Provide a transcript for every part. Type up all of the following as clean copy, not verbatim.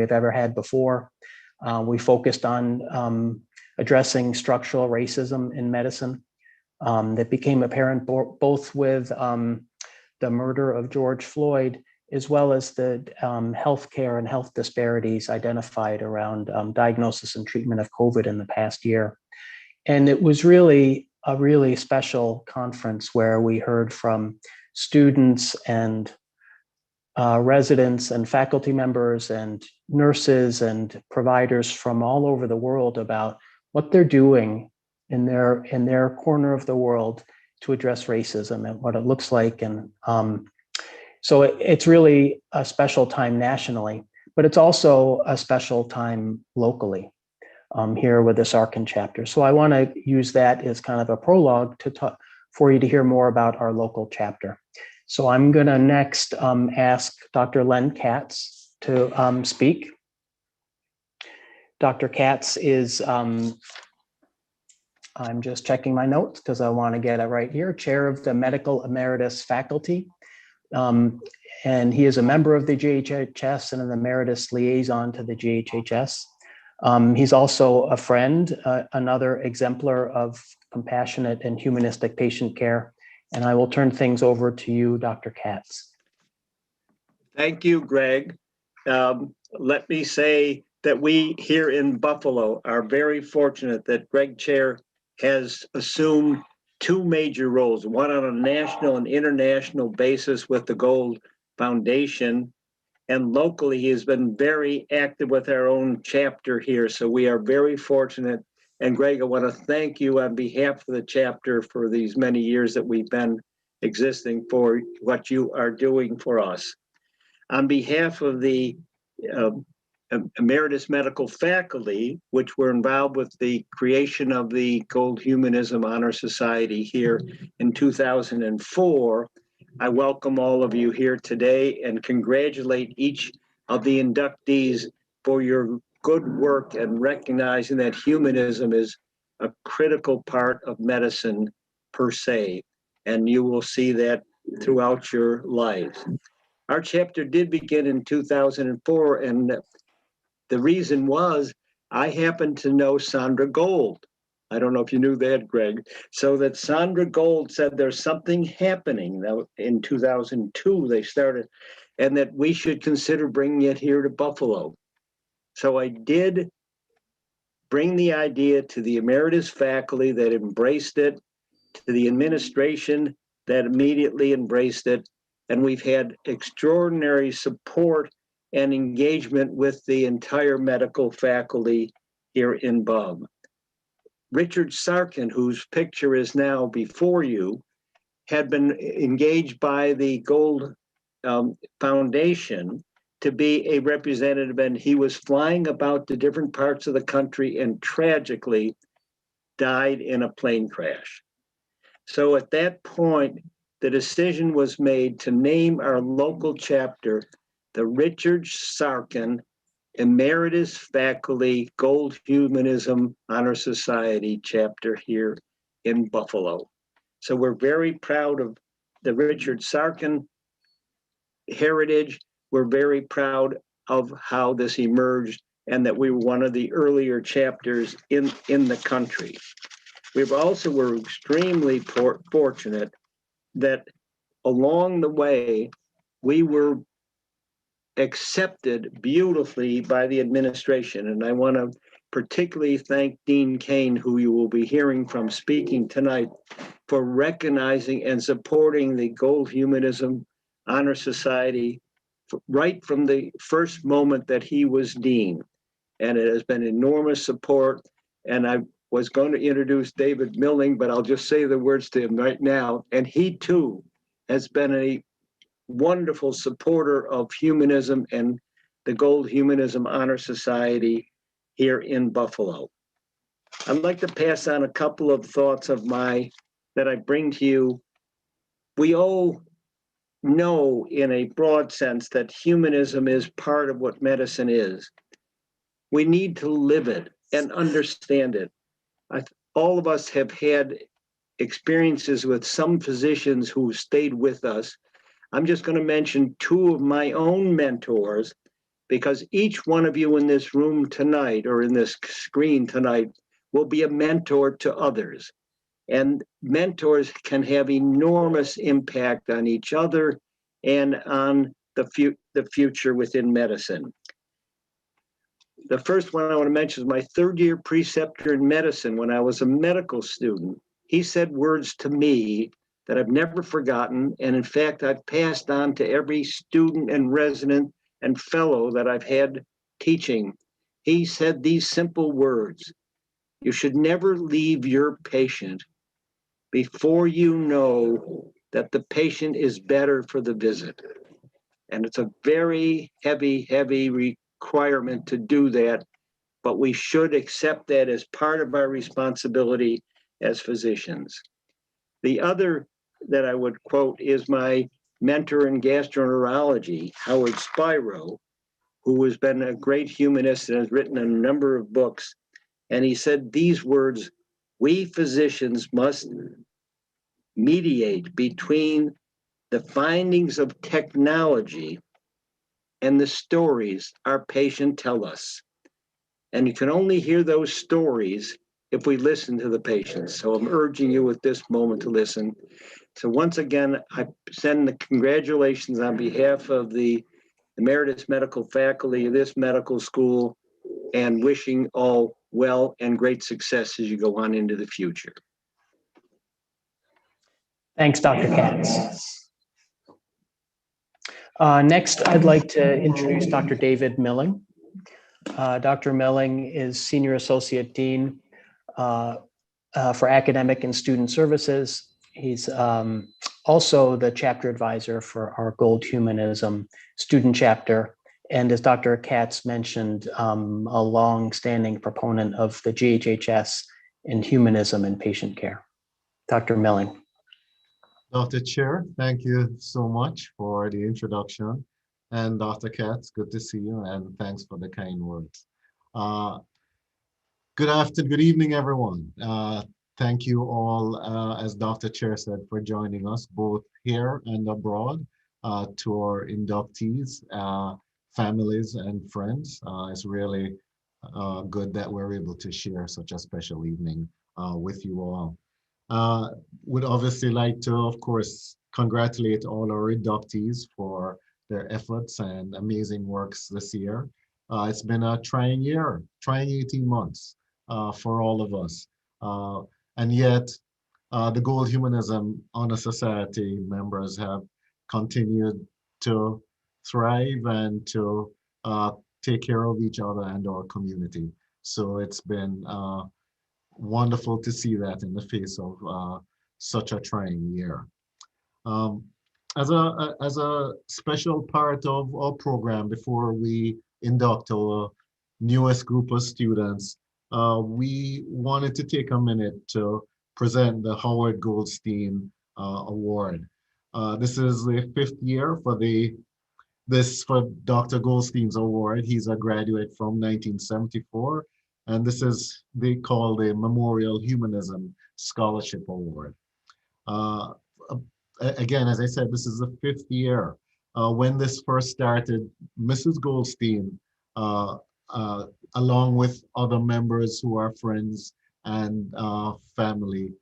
we've ever had before. We focused on addressing structural racism in medicine that became apparent both with the murder of George Floyd, as well as the healthcare and health disparities identified around diagnosis and treatment of COVID in the past year. And it was really a really special conference where we heard from students and residents and faculty members and nurses and providers from all over the world about what they're doing in their corner of the world to address racism and what it looks like. And so it's really a special time nationally, but it's also a special time locally here with the Sarkin chapter. So I want to use that as kind of a prologue to talk for you to hear more about our local chapter. So I'm going to next ask Dr. Len Katz to speak. Dr. Katz is, I'm just checking my notes because I want to get it right here, chair of the medical emeritus faculty. And he is a member of the GHHS and an emeritus liaison to the GHHS. He's also a friend, another exemplar of compassionate and humanistic patient care. And I will turn things over to you, Dr. Katz. Thank you, Greg. Let me say that we here in Buffalo are very fortunate that Greg Chair has assumed two major roles, one on a national and international basis with the Gold Foundation, and locally he has been very active with our own chapter here. So we are very fortunate. And Greg, I want to thank you on behalf of the chapter for these many years that we've been existing, for what you are doing for us. On behalf of the emeritus medical faculty, which were involved with the creation of the Gold Humanism Honor Society here in 2004, I welcome all of you here today and congratulate each of the inductees for your good work and recognizing that humanism is a critical part of medicine per se, and you will see that throughout your lives. Our chapter did begin in 2004, and the reason was I happened to know Sandra Gold. I don't know if you knew that, Greg. So that Sandra Gold said there's something happening. Now, in 2002, they started, and that we should consider bringing it here to Buffalo. So I did bring the idea to the emeritus faculty that embraced it, to the administration that immediately embraced it, and we've had extraordinary support and engagement with the entire medical faculty here in Bub. Richard Sarkin, whose picture is now before you, had been engaged by the Gold Foundation to be a representative, and he was flying about the different parts of the country and tragically died in a plane crash. So at that point, the decision was made to name our local chapter the Richard Sarkin Emeritus Faculty Gold Humanism Honor Society chapter here in Buffalo. So we're very proud of the Richard Sarkin heritage. We're very proud of how this emerged and that we were one of the earlier chapters in the country. We've also were extremely fortunate that along the way, we were accepted beautifully by the administration. And I want to particularly thank Dean Kane, who you will be hearing from speaking tonight, for recognizing and supporting the Gold Humanism Honor Society right from the first moment that he was dean. And it has been enormous support. And I was going to introduce David Milling, but I'll just say the words to him right now. And he too has been a wonderful supporter of humanism and the Gold Humanism Honor Society here in Buffalo. I'd like to pass on a couple of thoughts of that I bring to you. We all know in a broad sense that humanism is part of what medicine is. We need to live it and understand it. All of us have had experiences with some physicians who stayed with us. I'm just going to mention two of my own mentors because each one of you in this room tonight or in this screen tonight will be a mentor to others. And mentors can have enormous impact on each other and on the future within medicine. The first one I want to mention is my third year preceptor in medicine when I was a medical student. He said words to me that I've never forgotten. And in fact, I've passed on to every student and resident and fellow that I've had teaching. He said these simple words: you should never leave your patient before you know that the patient is better for the visit. And it's a very heavy, heavy requirement to do that, but we should accept that as part of our responsibility as physicians. The other that I would quote is my mentor in gastroenterology, Howard Spiro, who has been a great humanist and has written a number of books. And he said these words: we physicians must mediate between the findings of technology and the stories our patient tell us. And you can only hear those stories if we listen to the patients. So I'm urging you at this moment to listen. So once again, I send the congratulations on behalf of the emeritus medical faculty of this medical school, and wishing all well and great success as you go on into the future. Thanks, Dr. Katz. Next, I'd like to introduce Dr. David Milling. Dr. Milling is Senior Associate Dean for Academic and Student Services. He's also the chapter advisor for our Gold Humanism student chapter. And as Dr. Katz mentioned, a long-standing proponent of the GHHS in humanism and patient care. Dr. Milling. Dr. Chair, thank you so much for the introduction. And Dr. Katz, good to see you, and thanks for the kind words. Good evening, everyone. Thank you all, as Dr. Chair said, for joining us both here and abroad, to our inductees, families, and friends. It's really good that we're able to share such a special evening with you all. Would obviously like to, of course, congratulate all our inductees for their efforts and amazing works this year. It's been a trying year, trying 18 months for all of us. And yet, the Gold Humanism Honor Society members have continued to thrive and to take care of each other and our community. So it's been wonderful to see that in the face of such a trying year. As a special part of our program, before we induct our newest group of students, we wanted to take a minute to present the Howard Goldstein Award. This is the 5th year for Dr. Goldstein's award. He's a graduate from 1974. And this is, they call the Memorial Humanism Scholarship Award. Again, as I said, this is the 5th year. When this first started, Mrs. Goldstein, along with other members who are friends and family,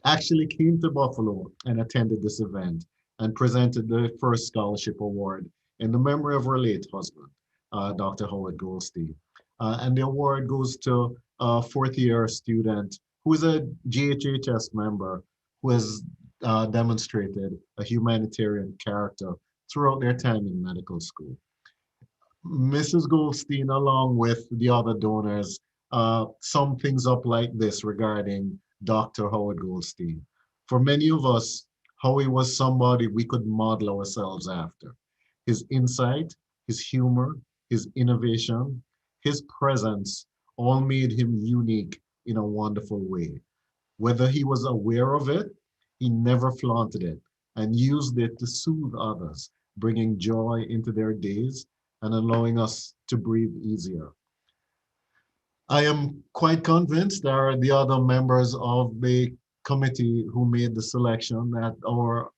actually came to Buffalo and attended this event and presented the first scholarship award in the memory of her late husband, Dr. Howard Goldstein. And the award goes to a 4th-year student who is a GHHS member who has demonstrated a humanitarian character throughout their time in medical school. Mrs. Goldstein, along with the other donors, sum things up like this regarding Dr. Howard Goldstein. For many of us, Howie was somebody we could model ourselves after. His insight, his humor, his innovation, his presence all made him unique in a wonderful way. Whether he was aware of it, he never flaunted it and used it to soothe others, bringing joy into their days and allowing us to breathe easier. I am quite convinced there are the other members of the committee who made the selection that our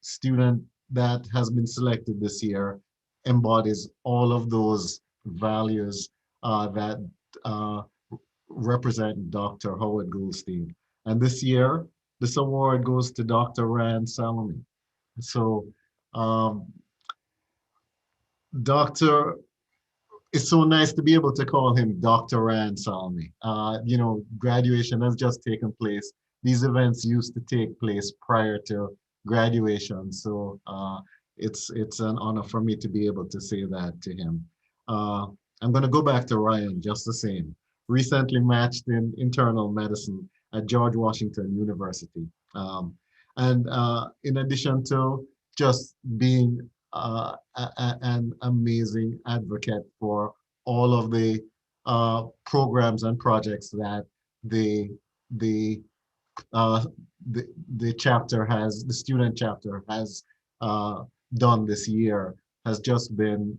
student that has been selected this year embodies all of those values that represent Dr. Howard Goldstein. And this year, this award goes to Dr. Rand Salome. So, Dr. It's so nice to be able to call him Dr. Rand Salome. Graduation has just taken place. These events used to take place prior to graduation. So it's an honor for me to be able to say that to him. I'm going to go back to Ryan just the same. Recently matched in internal medicine at George Washington University. And in addition to just being an amazing advocate for all of the programs and projects that the the the student chapter has done this year, has just been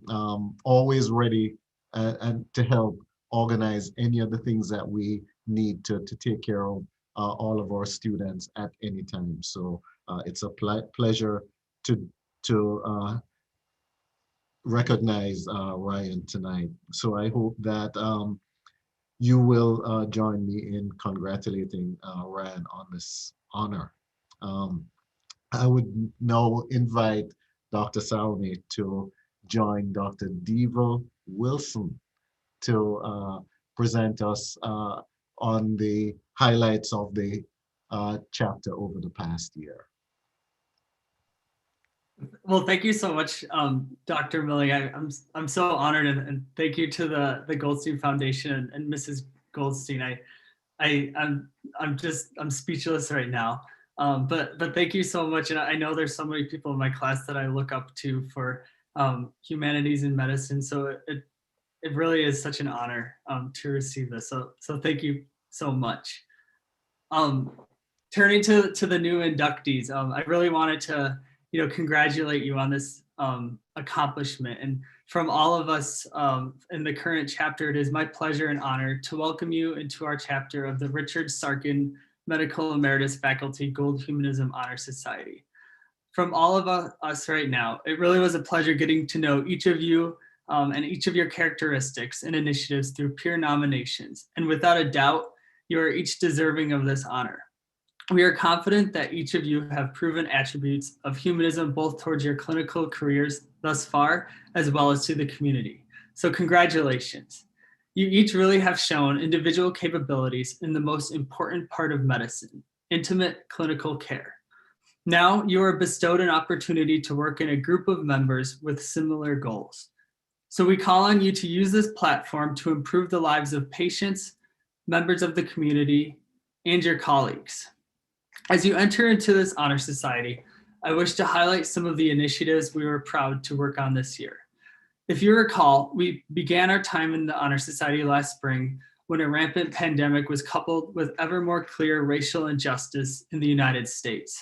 always ready and to help organize any of the things that we need to take care of all of our students at any time. So it's a pleasure to recognize Ryan tonight. So I hope that you will join me in congratulating Ryan on this honor. I would now invite Dr. Salome to join Dr. Devo Wilson to present us on the highlights of the chapter over the past year. Well, thank you so much, Dr. Milling. I'm so honored, and thank you to the Goldstein Foundation and Mrs. Goldstein. I'm speechless right now. But thank you so much, and I know there's so many people in my class that I look up to for humanities and medicine. So it really is such an honor to receive this. So thank you so much. Turning to the new inductees, I really wanted to congratulate you on this accomplishment. And from all of us in the current chapter, it is my pleasure and honor to welcome you into our chapter of the Richard Sarkin Medical Emeritus Faculty Gold Humanism Honor Society. From all of us right now, it really was a pleasure getting to know each of you and each of your characteristics and initiatives through peer nominations. And without a doubt, you are each deserving of this honor. We are confident that each of you have proven attributes of humanism both towards your clinical careers thus far, as well as to the community. So congratulations. You each really have shown individual capabilities in the most important part of medicine, intimate clinical care. Now you are bestowed an opportunity to work in a group of members with similar goals. So we call on you to use this platform to improve the lives of patients, members of the community, and your colleagues. As you enter into this honor society, I wish to highlight some of the initiatives we were proud to work on this year. If you recall, we began our time in the honor society last spring when a rampant pandemic was coupled with ever more clear racial injustice in the United States.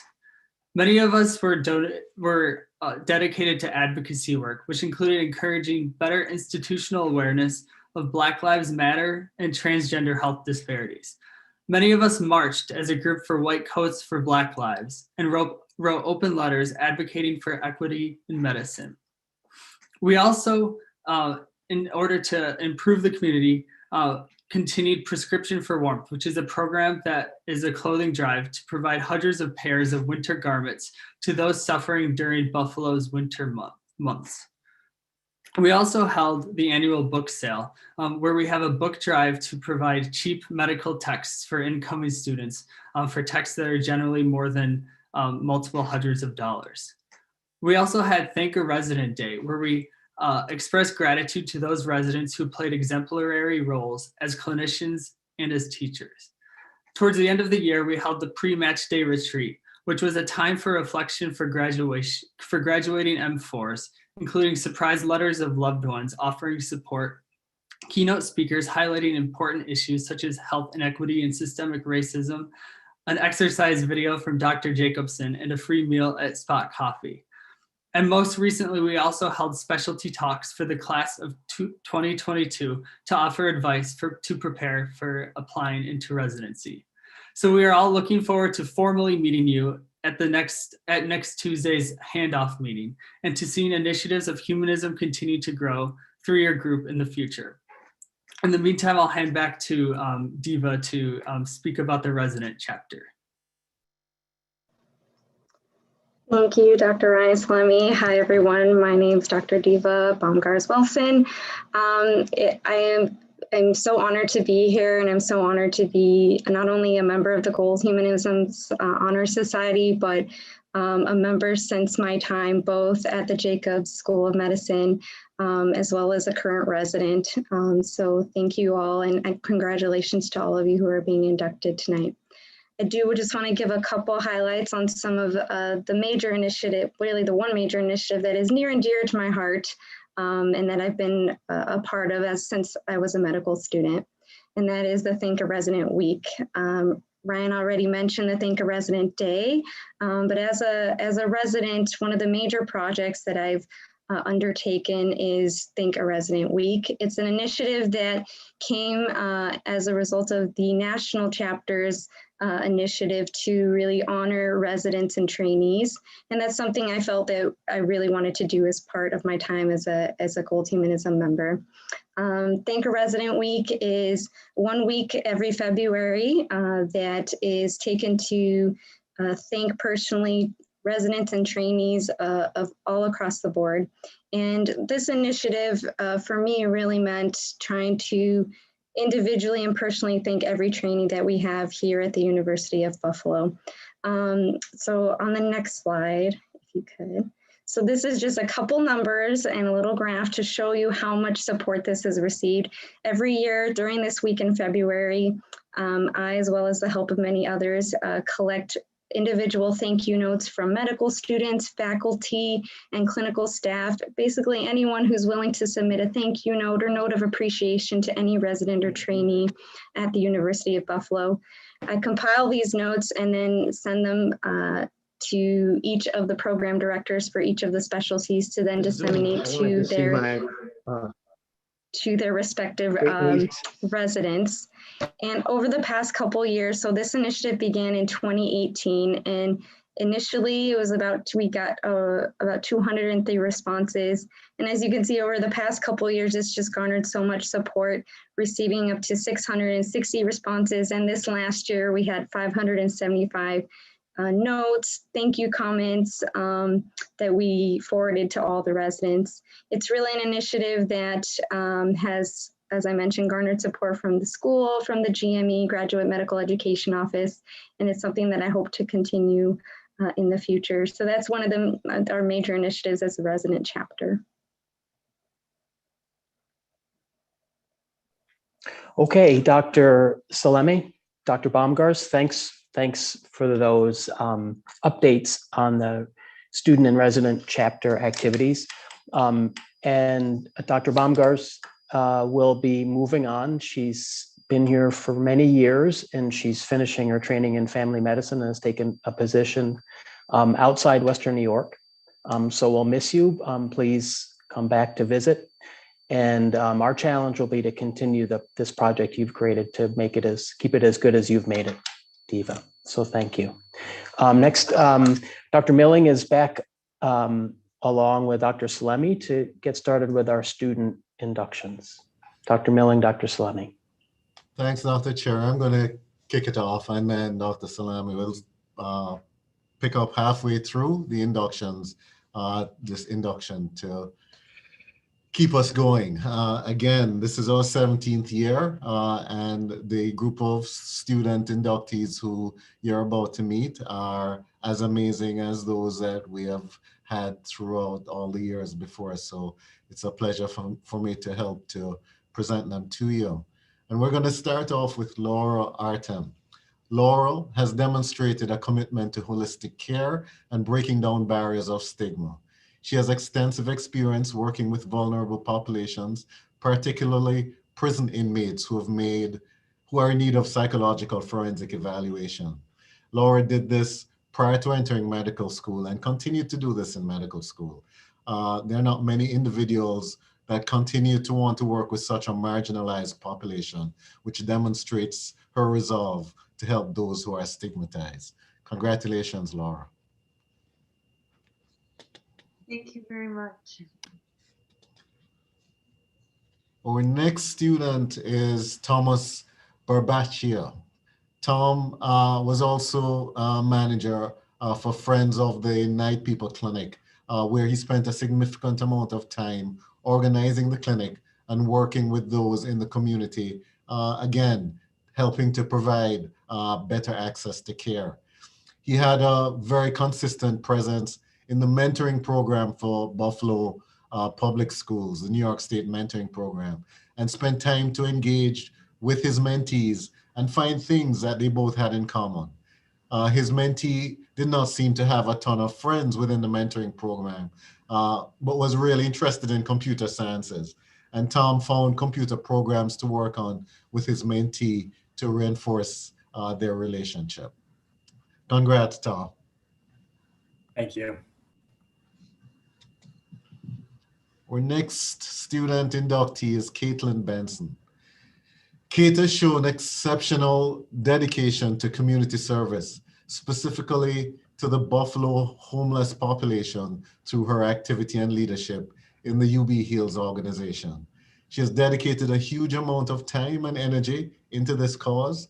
Many of us were dedicated to advocacy work, which included encouraging better institutional awareness of Black Lives Matter and transgender health disparities. Many of us marched as a group for White Coats for Black Lives and wrote open letters advocating for equity in medicine. We also, in order to improve the community, continued Prescription for Warmth, which is a program that is a clothing drive to provide hundreds of pairs of winter garments to those suffering during Buffalo's winter months. We also held the annual book sale, where we have a book drive to provide cheap medical texts for incoming students for texts that are generally more than multiple hundreds of dollars. We also had Thank a Resident Day, where we expressed gratitude to those residents who played exemplary roles as clinicians and as teachers. Towards the end of the year, we held the pre-match day retreat, which was a time for reflection for graduating M4s, including surprise letters of loved ones offering support, keynote speakers highlighting important issues such as health inequity and systemic racism, an exercise video from Dr. Jacobson, and a free meal at Spot Coffee. And most recently, we also held specialty talks for the class of 2022 to offer advice to prepare for applying into residency. So we are all looking forward to formally meeting you at next Tuesday's handoff meeting, and to seeing initiatives of humanism continue to grow through your group in the future. In the meantime, I'll hand back to Diva to speak about the resident chapter. Thank you, Dr. Ryan Salemi. Hi, everyone. My name is Dr. Diva Baumgars-Wilson. I'm so honored to be here, and I'm so honored to be not only a member of the Gold-Humanism Honor Society, but a member since my time both at the Jacobs School of Medicine as well as a current resident. So thank you all, and congratulations to all of you who are being inducted tonight. I do just want to give a couple highlights on some of the major initiative, really the one major initiative that is near and dear to my heart and that I've been a part of since I was a medical student, and that is the Think a Resident Week. Ryan already mentioned the Think a Resident Day, but as a resident, one of the major projects that I've undertaken is Think a Resident Week. It's an initiative that came as a result of the national chapter's initiative to really honor residents and trainees. And that's something I felt that I really wanted to do as part of my time as a Gold-Humanism member. Think a Resident Week is 1 week every February that is taken to thank personally residents and trainees of all across the board. And this initiative for me really meant trying to individually and personally thank every trainee that we have here at the University of Buffalo. So on the next slide, if you could. So this is just a couple numbers and a little graph to show you how much support this has received. Every year during this week in February, I, as well as the help of many others, collect individual thank you notes from medical students, faculty, and clinical staff. Basically anyone who's willing to submit a thank you note or note of appreciation to any resident or trainee at the University of Buffalo. I compile these notes and then send them to each of the program directors for each of the specialties to then disseminate to their respective residents. And over the past couple years, so this initiative began in 2018, and initially it was we got about 203 responses. And as you can see, over the past couple years, it's just garnered so much support, receiving up to 660 responses. And this last year, we had 575 notes, thank you comments that we forwarded to all the residents. It's really an initiative that has, as I mentioned, garnered support from the school, from the GME, Graduate Medical Education Office, and it's something that I hope to continue in the future. So that's one of our major initiatives as a resident chapter. Okay, Dr. Salemi, Dr. Baumgars, thanks for those updates on the student and resident chapter activities. And Dr. Baumgars will be moving on. She's been here for many years and she's finishing her training in family medicine and has taken a position outside Western New York. So we'll miss you. Please come back to visit. And our challenge will be to continue this project you've created to keep it as good as you've made it, Diva. So thank you. Next, Dr. Milling is back along with Dr. Salemi to get started with our student inductions. Dr. Milling, Dr. Salemi. Thanks, Dr. Chair. I'm going to kick it off, and then Dr. Salemi will pick up halfway through the inductions, this induction to keep us going. Again, this is our 17th year, and the group of student inductees who you're about to meet are as amazing as those that we have had throughout all the years before. So it's a pleasure for me to help to present them to you. And we're going to start off with Laura Artem. Laurel has demonstrated a commitment to holistic care and breaking down barriers of stigma. She has extensive experience working with vulnerable populations, particularly prison inmates who are in need of psychological forensic evaluation. Laura did this prior to entering medical school and continued to do this in medical school. There are not many individuals that continue to want to work with such a marginalized population, which demonstrates her resolve to help those who are stigmatized. Congratulations, Laura. Thank you very much. Our next student is Thomas Barbaccia. Tom was also manager for Friends of the Night People Clinic, where he spent a significant amount of time organizing the clinic and working with those in the community, again, helping to provide better access to care. He had a very consistent presence in the mentoring program for Buffalo Public Schools, the New York State mentoring program, and spent time to engage with his mentees and find things that they both had in common. His mentee did not seem to have a ton of friends within the mentoring program, but was really interested in computer sciences. And Tom found computer programs to work on with his mentee to reinforce their relationship. Congrats, Tom. Thank you. Our next student inductee is Caitlin Benson. Kate has shown exceptional dedication to community service, specifically to the Buffalo homeless population through her activity and leadership in the UB Heals organization. She has dedicated a huge amount of time and energy into this cause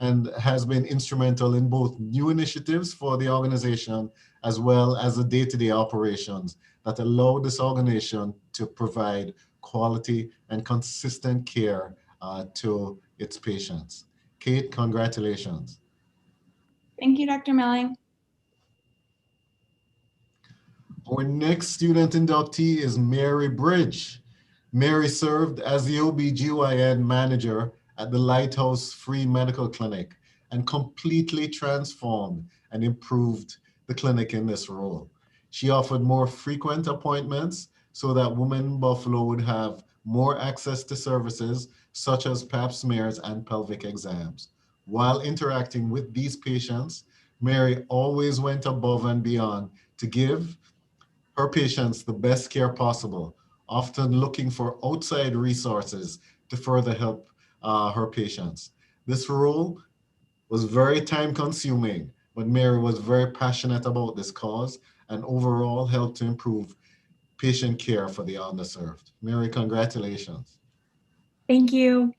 and has been instrumental in both new initiatives for the organization as well as the day-to-day operations that allow this organization to provide quality and consistent care to its patients. Kate, congratulations. Thank you, Dr. Melling. Our next student inductee is Mary Bridge. Mary served as the OBGYN manager at the Lighthouse Free Medical Clinic and completely transformed and improved the clinic in this role. She offered more frequent appointments so that women in Buffalo would have more access to services such as pap smears and pelvic exams. While interacting with these patients, Mary always went above and beyond to give her patients the best care possible, often looking for outside resources to further help her patients. This role was very time consuming, but Mary was very passionate about this cause and overall helped to improve patient care for the underserved. Mary, congratulations. Thank you.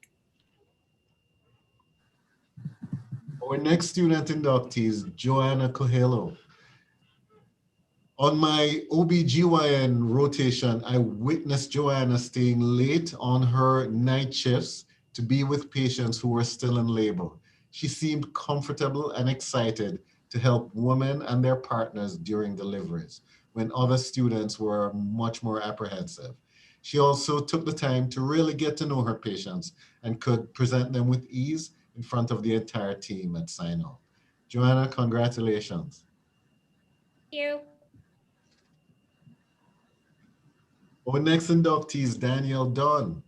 Our next student inductee is Joanna Coelho. On my OBGYN rotation, I witnessed Joanna staying late on her night shifts to be with patients who were still in labor. She seemed comfortable and excited to help women and their partners during deliveries when other students were much more apprehensive. She also took the time to really get to know her patients and could present them with ease in front of the entire team at sign-off. Joanna, congratulations. Thank you. Our next inductee is Danielle Dunn.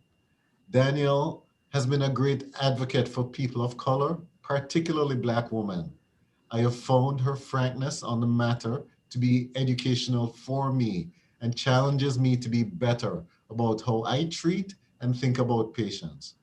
Danielle has been a great advocate for people of color, particularly Black women. I have found her frankness on the matter to be educational for me and challenges me to be better about how I treat and think about patients.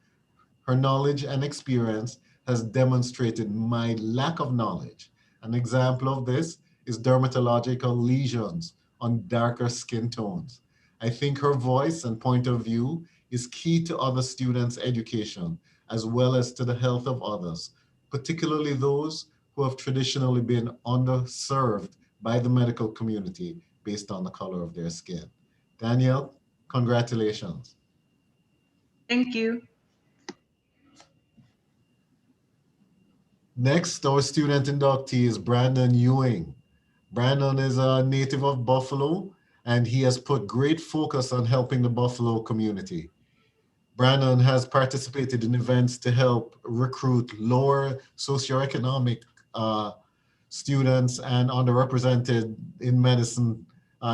Her knowledge and experience has demonstrated my lack of knowledge. An example of this is dermatological lesions on darker skin tones. I think her voice and point of view is key to other students' education, as well as to the health of others, particularly those who have traditionally been underserved by the medical community based on the color of their skin. Danielle, congratulations. Thank you. Next, our student inductee is Brandon Ewing. Brandon is a native of Buffalo, and he has put great focus on helping the Buffalo community. Brandon has participated in events to help recruit lower socioeconomic students and underrepresented in medicine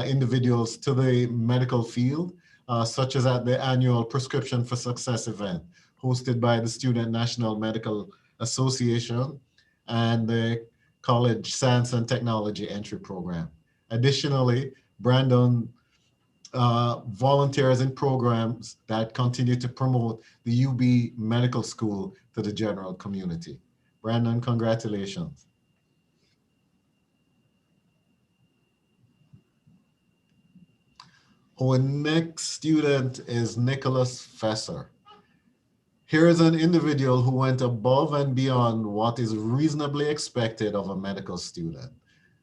individuals to the medical field, such as at the annual Prescription for Success event hosted by the Student National Medical Association and the College Science and Technology Entry Program. Additionally, Brandon volunteers in programs that continue to promote the UB Medical School to the general community. Brandon, congratulations. Our next student is Nicholas Fesser. Here is an individual who went above and beyond what is reasonably expected of a medical student.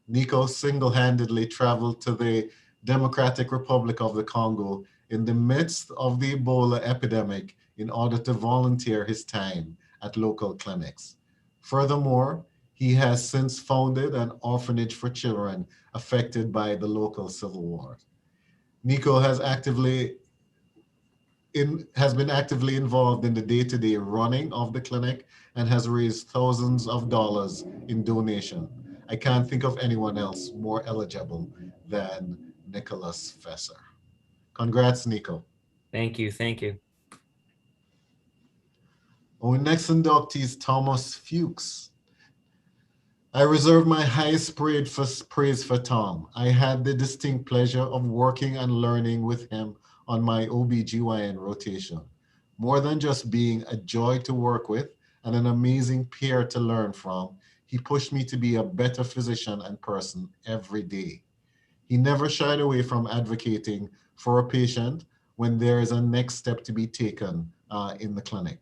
Nico single-handedly traveled to the Democratic Republic of the Congo in the midst of the Ebola epidemic in order to volunteer his time at local clinics. Furthermore, he has since founded an orphanage for children affected by the local civil war. Nico has been actively involved in the day-to-day running of the clinic and has raised thousands of dollars in donation. I can't think of anyone else more eligible than Nicholas Fesser. Congrats, Nico. Thank you. Thank you. Our next inductee is Thomas Fuchs. I reserve my highest praise for Tom. I had the distinct pleasure of working and learning with him on my OBGYN rotation. More than just being a joy to work with and an amazing peer to learn from, he pushed me to be a better physician and person every day. He never shied away from advocating for a patient when there is a next step to be taken in the clinic.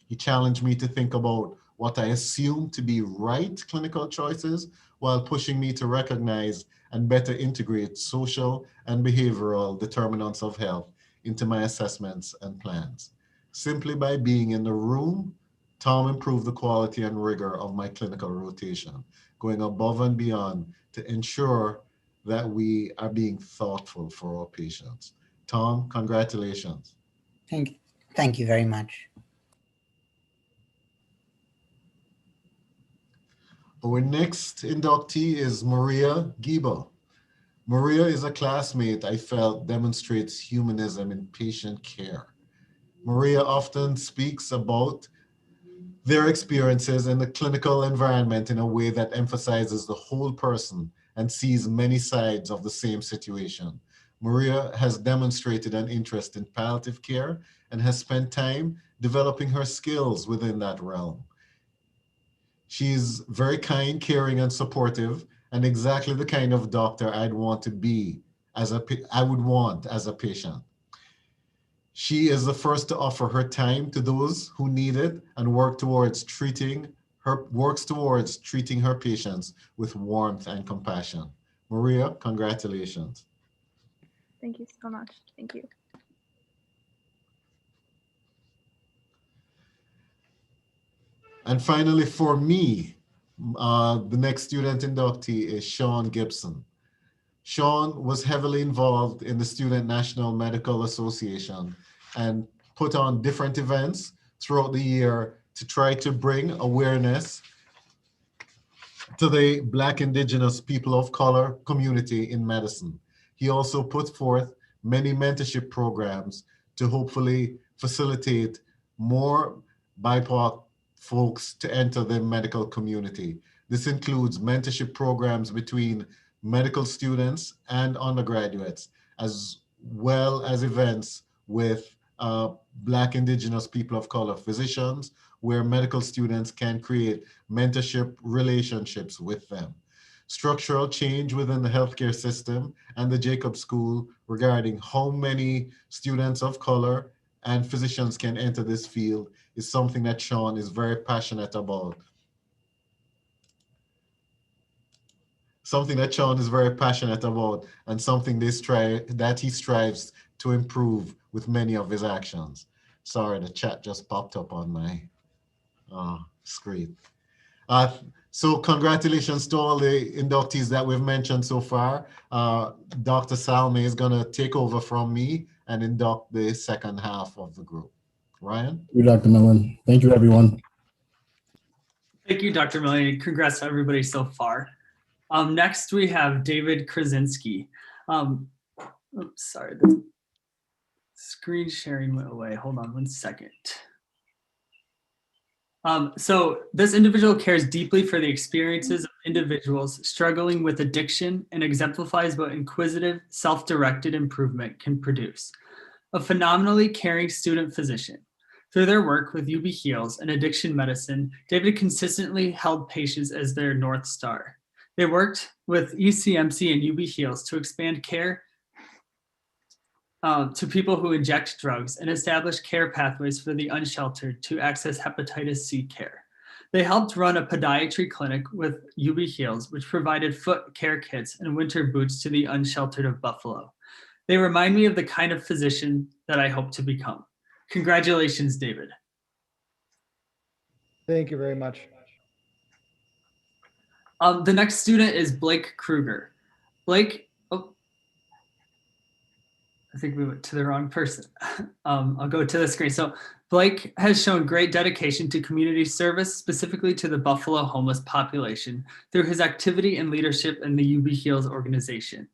He challenged me to think about what I assumed to be right clinical choices while pushing me to recognize and better integrate social and behavioral determinants of health into my assessments and plans. Simply by being in the room, Tom improved the quality and rigor of my clinical rotation, going above and beyond to ensure that we are being thoughtful for our patients. Tom, congratulations. Thank you very much. Our next inductee is Maria Giebel. Maria is a classmate I felt demonstrates humanism in patient care. Maria often speaks about their experiences in the clinical environment in a way that emphasizes the whole person and sees many sides of the same situation. Maria has demonstrated an interest in palliative care and has spent time developing her skills within that realm. She's very kind, caring, and supportive, and exactly the kind of doctor I would want as a patient. She is the first to offer her time to those who need it and works towards treating her patients with warmth and compassion. Maria, congratulations. Thank you so much. Thank you. And finally, for me, the next student inductee is Sean Gibson. Sean was heavily involved in the Student National Medical Association and put on different events throughout the year to try to bring awareness to the Black, Indigenous, people of color community in medicine. He also put forth many mentorship programs to hopefully facilitate more BIPOC folks to enter the medical community. This includes mentorship programs between medical students and undergraduates, as well as events with Black, Indigenous, people of color physicians, where medical students can create mentorship relationships with them. Structural change within the healthcare system and the Jacobs School regarding how many students of color and physicians can enter this field is something that Sean is very passionate about. And something that he strives to improve with many of his actions. Sorry, the chat just popped up on my screen. So congratulations to all the inductees that we've mentioned so far. Dr. Salme is going to take over from me and induct the second half of the group. Ryan? Thank you, Dr. Millen. Thank you, everyone. Thank you, Dr. Millen. Congrats to everybody so far. Next, we have David Krasinski. Oops, sorry, the screen sharing went away. Hold on one second. So this individual cares deeply for the experiences of individuals struggling with addiction and exemplifies what inquisitive, self-directed improvement can produce. A phenomenally caring student physician. Through their work with UB Heals and addiction medicine, David consistently held patients as their North Star. They worked with ECMC and UB Heals to expand care to people who inject drugs and establish care pathways for the unsheltered to access hepatitis C care. They helped run a podiatry clinic with UB Heals, which provided foot care kits and winter boots to the unsheltered of Buffalo. They remind me of the kind of physician that I hope to become. Congratulations, David. Thank you very much. The next student is Blake Kruger. Blake, oh, I think we went to the wrong person. I'll go to the screen. So Blake has shown great dedication to community service, specifically to the Buffalo homeless population, through his activity and leadership in the UB Heals organization.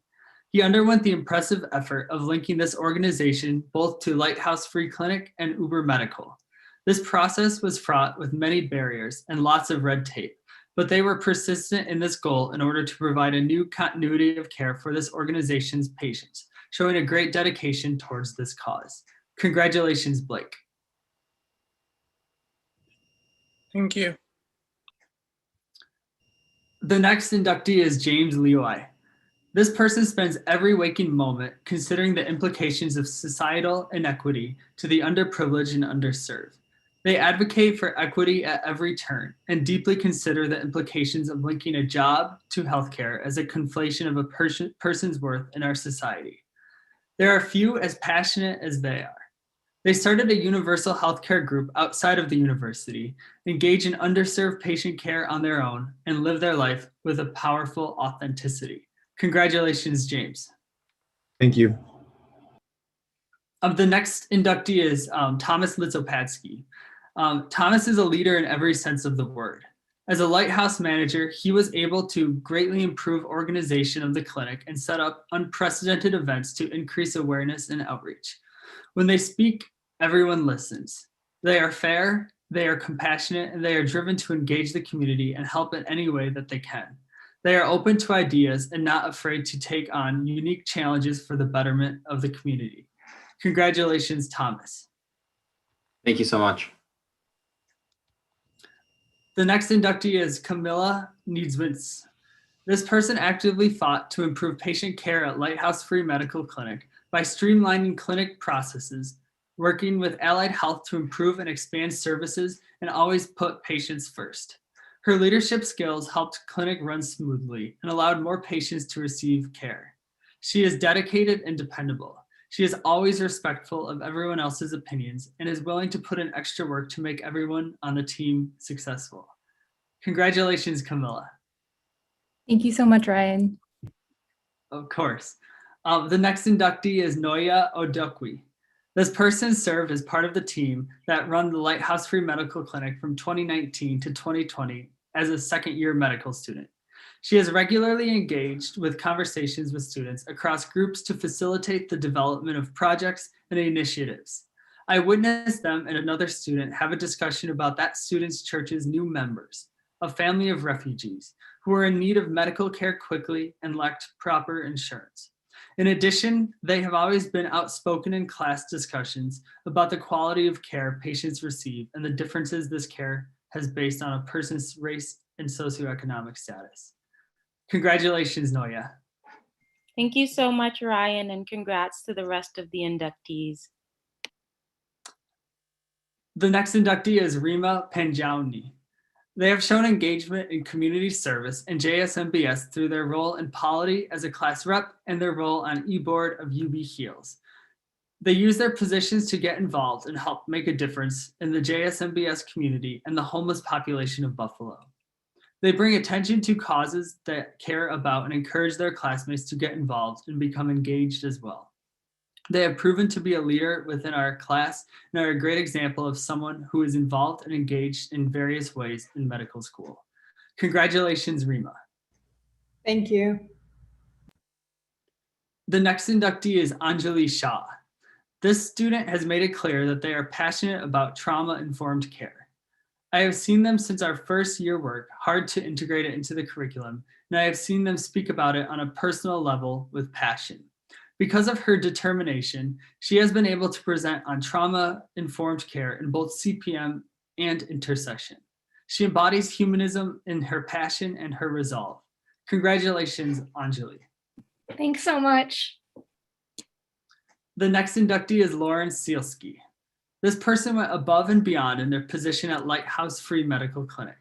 He underwent the impressive effort of linking this organization both to Lighthouse Free Clinic and Uber Medical. This process was fraught with many barriers and lots of red tape, but they were persistent in this goal in order to provide a new continuity of care for this organization's patients, showing a great dedication towards this cause. Congratulations, Blake. Thank you. The next inductee is James Leoi. This person spends every waking moment considering the implications of societal inequity to the underprivileged and underserved. They advocate for equity at every turn and deeply consider the implications of linking a job to healthcare as a conflation of a person's worth in our society. There are few as passionate as they are. They started a universal healthcare group outside of the university, engage in underserved patient care on their own, and live their life with a powerful authenticity. Congratulations, James. Thank you. The next inductee is Thomas Litzopadsky. Thomas is a leader in every sense of the word. As a lighthouse manager, he was able to greatly improve organization of the clinic and set up unprecedented events to increase awareness and outreach. When they speak, everyone listens. They are fair, they are compassionate, and they are driven to engage the community and help in any way that they can. They are open to ideas and not afraid to take on unique challenges for the betterment of the community. Congratulations, Thomas. Thank you so much. The next inductee is Camilla Niedswitz. This person actively fought to improve patient care at Lighthouse Free Medical Clinic by streamlining clinic processes, working with allied health to improve and expand services, and always put patients first. Her leadership skills helped clinic run smoothly and allowed more patients to receive care. She is dedicated and dependable. She is always respectful of everyone else's opinions and is willing to put in extra work to make everyone on the team successful. Congratulations, Camilla. Thank you so much, Ryan. Of course. The next inductee is Noya Odokwi. This person served as part of the team that run the Lighthouse Free Medical Clinic from 2019 to 2020 as a second-year medical student. She has regularly engaged with conversations with students across groups to facilitate the development of projects and initiatives. I witnessed them and another student have a discussion about that student's church's new members, a family of refugees who were in need of medical care quickly and lacked proper insurance. In addition, they have always been outspoken in class discussions about the quality of care patients receive and the differences this care has based on a person's race and socioeconomic status. Congratulations, Noya. Thank you so much, Ryan, and congrats to the rest of the inductees. The next inductee is Rima Panjauni. They have shown engagement in community service and JSMBS through their role in polity as a class rep and their role on e-board of UB Heals. They use their positions to get involved and help make a difference in the JSMBS community and the homeless population of Buffalo. They bring attention to causes that care about and encourage their classmates to get involved and become engaged as well. They have proven to be a leader within our class and are a great example of someone who is involved and engaged in various ways in medical school. Congratulations, Rima. Thank you. The next inductee is Anjali Shah. This student has made it clear that they are passionate about trauma-informed care. I have seen them since our first year work hard to integrate it into the curriculum, and I have seen them speak about it on a personal level with passion. Because of her determination, she has been able to present on trauma-informed care in both CPM and intersection. She embodies humanism in her passion and her resolve. Congratulations, Anjali. Thanks so much. The next inductee is Lauren Sealski. This person went above and beyond in their position at Lighthouse Free Medical Clinic.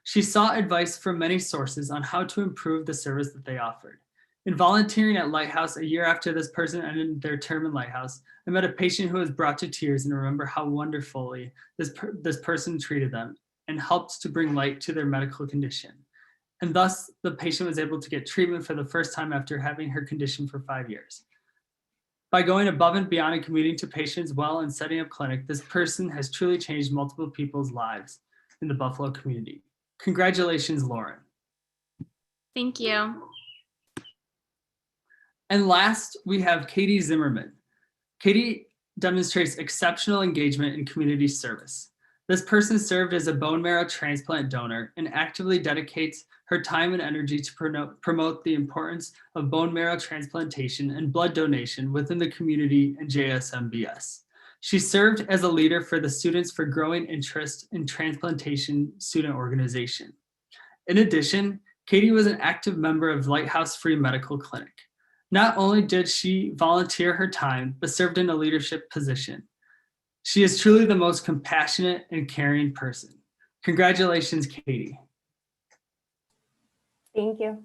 She sought advice from many sources on how to improve the service that they offered. In volunteering at Lighthouse a year after this person ended their term in Lighthouse, I met a patient who was brought to tears and remember how wonderfully this person treated them and helped to bring light to their medical condition. And thus, the patient was able to get treatment for the first time after having her condition for 5 years. By going above and beyond and commuting to patients well and setting up clinic, this person has truly changed multiple people's lives in the Buffalo community. Congratulations, Lauren. Thank you. And last, we have Katie Zimmerman. Katie demonstrates exceptional engagement in community service. This person served as a bone marrow transplant donor and actively dedicates her time and energy to promote the importance of bone marrow transplantation and blood donation within the community and JSMBS. She served as a leader for the Students for Growing Interest in Transplantation student organization. In addition, Katie was an active member of Lighthouse Free Medical Clinic. Not only did she volunteer her time, but served in a leadership position. She is truly the most compassionate and caring person. Congratulations, Katie. Thank you.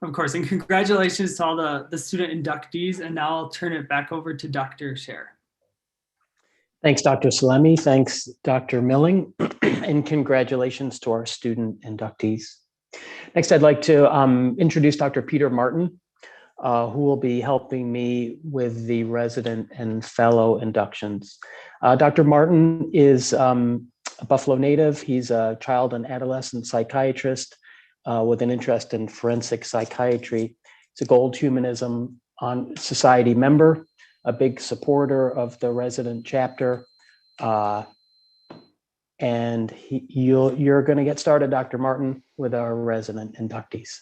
Of course, and congratulations to all the student inductees. And now I'll turn it back over to Dr. Scher. Thanks, Dr. Salemi. Thanks, Dr. Milling. And congratulations to our student inductees. Next, I'd like to introduce Dr. Peter Martin, who will be helping me with the resident and fellow inductions. Dr. Martin is a Buffalo native. He's a child and adolescent psychiatrist with an interest in forensic psychiatry. He's a Gold Humanism Society member, a big supporter of the resident chapter. And you're going to get started, Dr. Martin, with our resident inductees.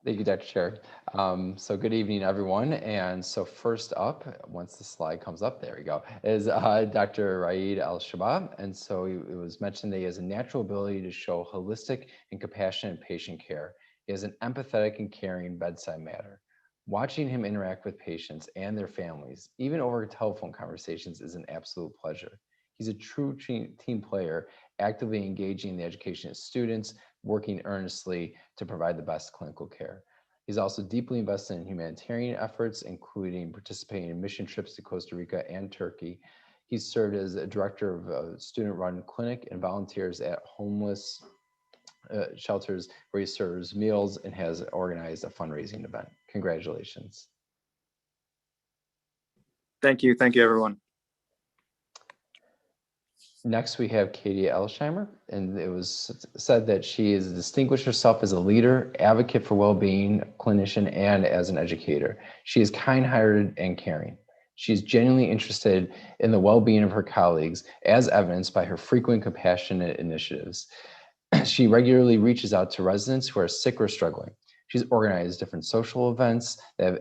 Thank you, Dr. Chair. So good evening, everyone. And so first up, once the slide comes up, there we go, is Dr. Raed Al-Shabab. And so it was mentioned that he has a natural ability to show holistic and compassionate patient care. He has an empathetic and caring bedside manner. Watching him interact with patients and their families, even over telephone conversations, is an absolute pleasure. He's a true team player, actively engaging in the education of students, working earnestly to provide the best clinical care. He's also deeply invested in humanitarian efforts, including participating in mission trips to Costa Rica and Turkey. He's served as a director of a student-run clinic and volunteers at homeless shelters where he serves meals and has organized a fundraising event. Congratulations. Thank you, everyone. Next, we have Katie Elsheimer, and it was said that she has distinguished herself as a leader, advocate for well-being, clinician, and as an educator. She is kind-hearted and caring. She is genuinely interested in the well-being of her colleagues, as evidenced by her frequent compassionate initiatives. She regularly reaches out to residents who are sick or struggling. She's organized different social events that have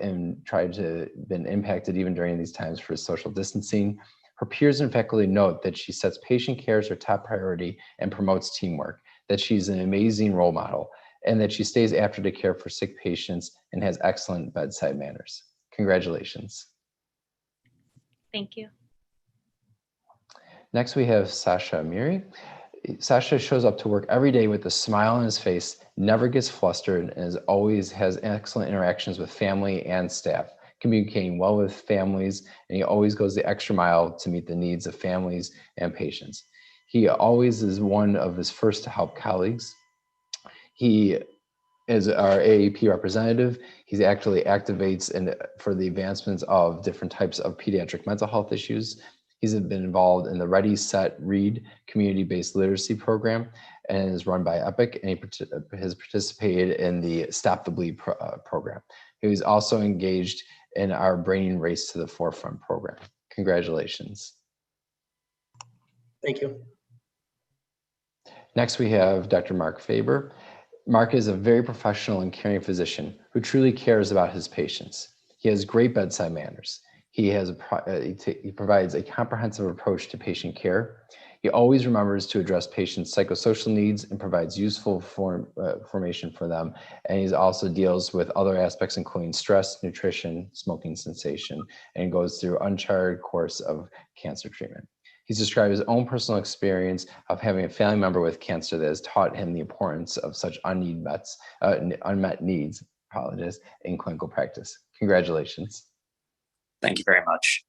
been impacted even during these times for social distancing. Her peers and faculty note that she sets patient care as her top priority and promotes teamwork, that she's an amazing role model, and that she stays after to care for sick patients and has excellent bedside manners. Congratulations. Thank you. Next, we have Sasha Amiri. Sasha shows up to work every day with a smile on his face, never gets flustered, and always has excellent interactions with family and staff, communicating well with families, and he always goes the extra mile to meet the needs of families and patients. He always is one of his first to help colleagues. He is our AAP representative. He actually advocates for the advancements of different types of pediatric mental health issues. He's been involved in the Ready, Set, Read community-based literacy program and is run by EPIC, and he has participated in the Stop the Bleed program. He's also engaged in our Bringing Race to the Forefront program. Congratulations. Thank you. Next, we have Dr. Mark Faber. Mark is a very professional and caring physician who truly cares about his patients. He has great bedside manners. He provides a comprehensive approach to patient care. He always remembers to address patients' psychosocial needs and provides useful information for them. And he also deals with other aspects, including stress, nutrition, smoking cessation, and goes through uncharted course of cancer treatment. He's described his own personal experience of having a family member with cancer that has taught him the importance of such unmet needs in clinical practice. Congratulations. Thank you very much.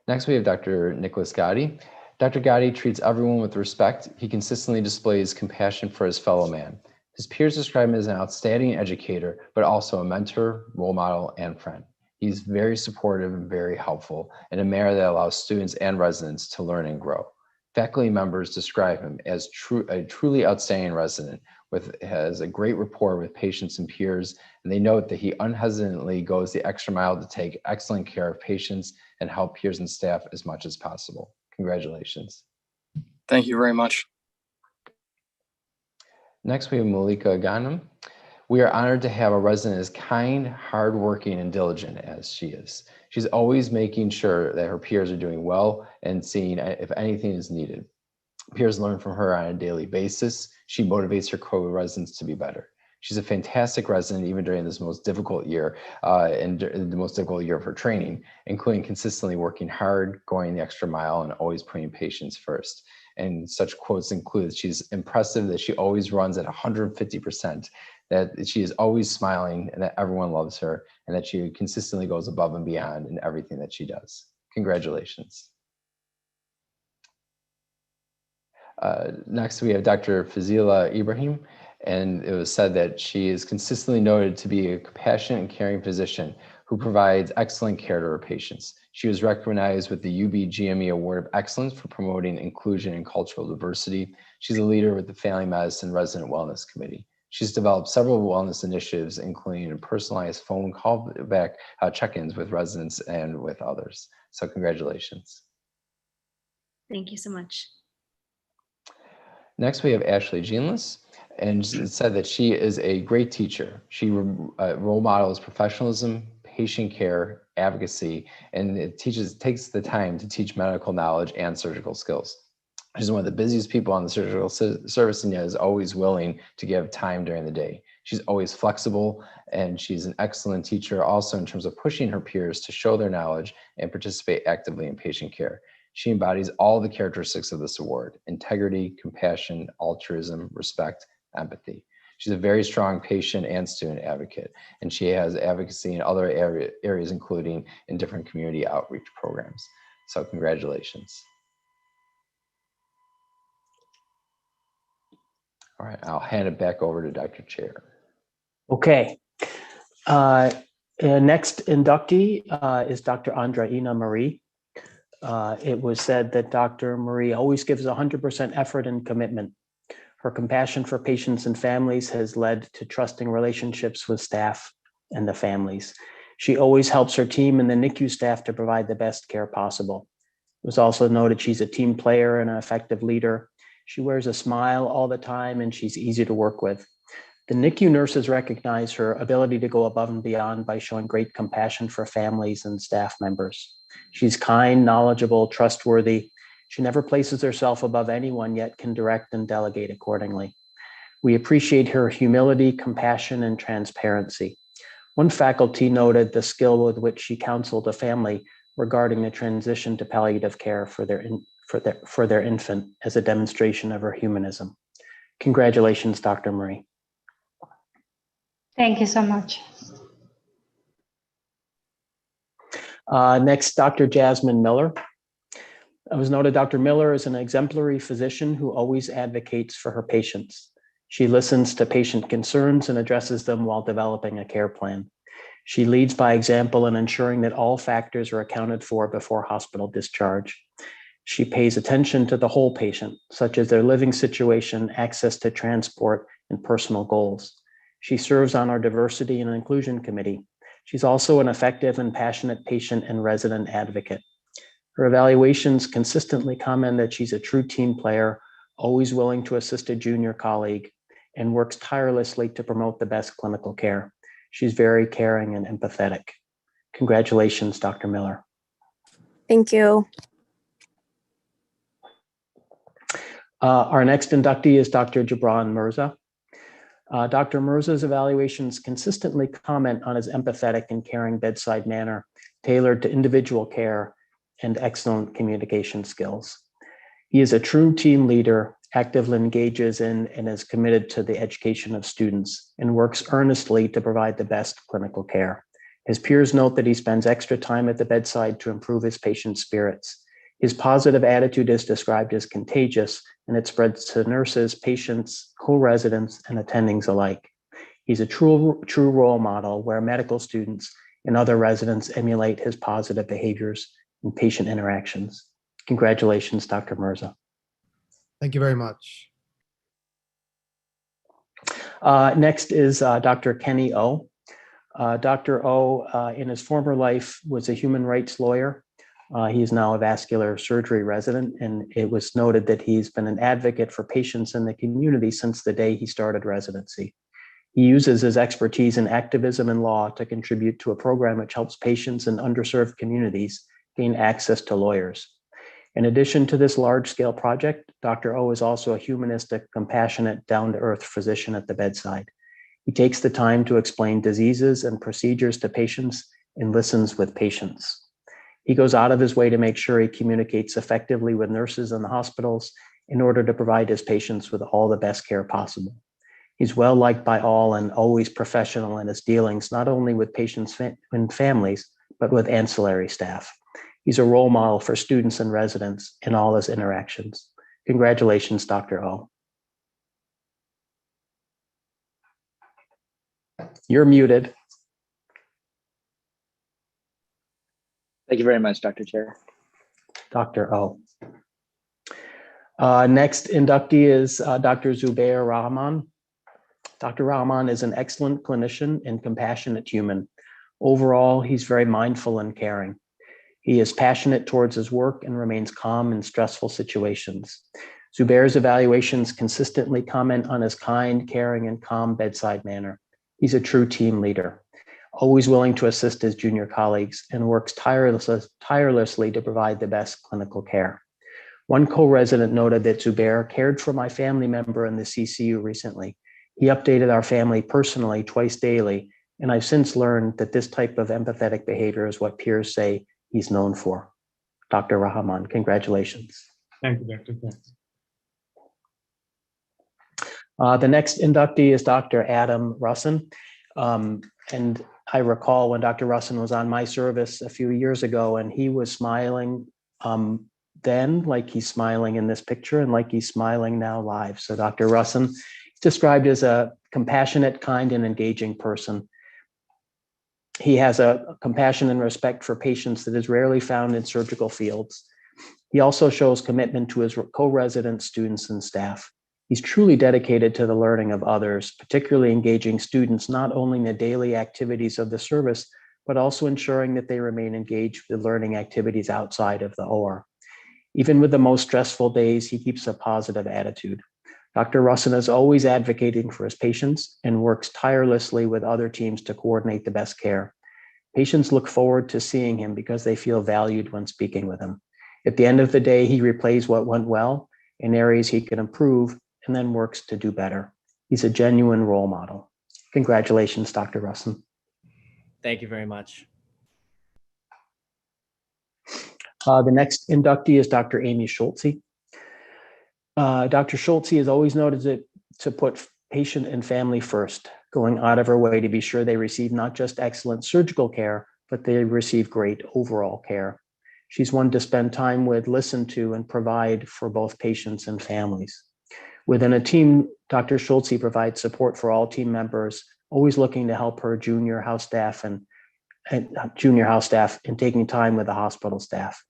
Next, we have Dr. Nicholas Gotti. Dr. Gotti treats everyone with respect. He consistently displays compassion for his fellow man. His peers describe him as an outstanding educator, but also a mentor, role model, and friend. He's very supportive and very helpful in a manner that allows students and residents to learn and grow. Faculty members describe him as a truly outstanding resident has a great rapport with patients and peers, and they note that he unhesitantly goes the extra mile to take excellent care of patients and help peers and staff as much as possible. Congratulations. Thank you very much. Next, we have Malika Ghanem. We are honored to have a resident as kind, hardworking, and diligent as she is. She's always making sure that her peers are doing well and seeing if anything is needed. Peers learn from her on a daily basis. She motivates her co-residents to be better. She's a fantastic resident even during this most difficult year and the most difficult year of her training, including consistently working hard, going the extra mile, and always putting patients first. And such quotes include, she's impressive that she always runs at 150%, that she is always smiling and that everyone loves her, and that she consistently goes above and beyond in everything that she does. Congratulations. Next, we have Dr. Fazila Ibrahim, and it was said that she is consistently noted to be a compassionate and caring physician who provides excellent care to her patients. She was recognized with the UB-GME Award of Excellence for promoting inclusion and cultural diversity. She's a leader with the Family Medicine Resident Wellness Committee. She's developed several wellness initiatives, including personalized phone callback check-ins with residents and with others. So congratulations. Thank you so much. Next, we have Ashley Jeanless, and it said that she is a great teacher. She role models professionalism, patient care, advocacy, and it takes the time to teach medical knowledge and surgical skills. She's one of the busiest people on the surgical service and yet is always willing to give time during the day. She's always flexible, and she's an excellent teacher also in terms of pushing her peers to show their knowledge and participate actively in patient care. She embodies all the characteristics of this award: integrity, compassion, altruism, respect, empathy. She's a very strong patient and student advocate, and she has advocacy in other areas, including in different community outreach programs. So congratulations. All right, I'll hand it back over to Dr. Chair. Okay. Next inductee is Dr. Andreina Marie. It was said that Dr. Marie always gives 100% effort and commitment. Her compassion for patients and families has led to trusting relationships with staff and the families. She always helps her team and the NICU staff to provide the best care possible. It was also noted she's a team player and an effective leader. She wears a smile all the time and she's easy to work with. The NICU nurses recognize her ability to go above and beyond by showing great compassion for families and staff members. She's kind, knowledgeable, trustworthy. She never places herself above anyone, yet can direct and delegate accordingly. We appreciate her humility, compassion, and transparency. One faculty noted the skill with which she counseled a family regarding the transition to palliative care for their infant as a demonstration of her humanism. Congratulations, Dr. Marie. Thank you so much. Next, Dr. Jasmine Miller. It was noted Dr. Miller is an exemplary physician who always advocates for her patients. She listens to patient concerns and addresses them while developing a care plan. She leads by example in ensuring that all factors are accounted for before hospital discharge. She pays attention to the whole patient, such as their living situation, access to transport, and personal goals. She serves on our Diversity and Inclusion Committee. She's also an effective and passionate patient and resident advocate. Her evaluations consistently comment that she's a true team player, always willing to assist a junior colleague, and works tirelessly to promote the best clinical care. She's very caring and empathetic. Congratulations, Dr. Miller. Thank you. Our next inductee is Dr. Jabran Mirza. Dr. Mirza's evaluations consistently comment on his empathetic and caring bedside manner, tailored to individual care and excellent communication skills. He is a true team leader, actively engages in and is committed to the education of students, and works earnestly to provide the best clinical care. His peers note that he spends extra time at the bedside to improve his patients' spirits. His positive attitude is described as contagious, and it spreads to nurses, patients, co-residents, and attendings alike. He's a true role model where medical students and other residents emulate his positive behaviors and patient interactions. Congratulations, Dr. Mirza. Thank you very much. Next is Dr. Kenny O. Dr. O, in his former life, was a human rights lawyer. He is now a vascular surgery resident, and it was noted that he's been an advocate for patients in the community since the day he started residency. He uses his expertise in activism and law to contribute to a program which helps patients in underserved communities gain access to lawyers. In addition to this large-scale project, Dr. O is also a humanistic, compassionate, down-to-earth physician at the bedside. He takes the time to explain diseases and procedures to patients and listens with patience. He goes out of his way to make sure he communicates effectively with nurses in the hospitals in order to provide his patients with all the best care possible. He's well liked by all and always professional in his dealings, not only with patients and families, but with ancillary staff. He's a role model for students and residents in all his interactions. Congratulations, Dr. O. You're muted. Thank you very much, Dr. Chair. Dr. O. Next inductee is Dr. Zubair Rahman. Dr. Rahman is an excellent clinician and compassionate human. Overall, he's very mindful and caring. He is passionate towards his work and remains calm in stressful situations. Zubair's evaluations consistently comment on his kind, caring, and calm bedside manner. He's a true team leader, always willing to assist his junior colleagues, and works tirelessly to provide the best clinical care. One co-resident noted that Zubair cared for my family member in the CCU recently. He updated our family personally twice daily, and I've since learned that this type of empathetic behavior is what peers say he's known for. Dr. Rahman, congratulations. Thank you, Dr. Thanks. The next inductee is Dr. Adam Russin. And I recall when Dr. Russin was on my service a few years ago, and he was smiling then, like he's smiling in this picture, and like he's smiling now live. So Dr. Russin is described as a compassionate, kind, and engaging person. He has a compassion and respect for patients that is rarely found in surgical fields. He also shows commitment to his co-resident students and staff. He's truly dedicated to the learning of others, particularly engaging students not only in the daily activities of the service, but also ensuring that they remain engaged with learning activities outside of the OR. Even with the most stressful days, he keeps a positive attitude. Dr. Russin is always advocating for his patients and works tirelessly with other teams to coordinate the best care. Patients look forward to seeing him because they feel valued when speaking with him. At the end of the day, he replays what went well in areas he can improve and then works to do better. He's a genuine role model. Congratulations, Dr. Russin. Thank you very much. The next inductee is Dr. Amy Schulze. Dr. Schulze is always noted to put patient and family first, going out of her way to be sure they receive not just excellent surgical care, but they receive great overall care. She's one to spend time with, listen to, and provide for both patients and families. Within a team, Dr. Schulze provides support for all team members, always looking to help her junior house staff and taking time with the hospital staff.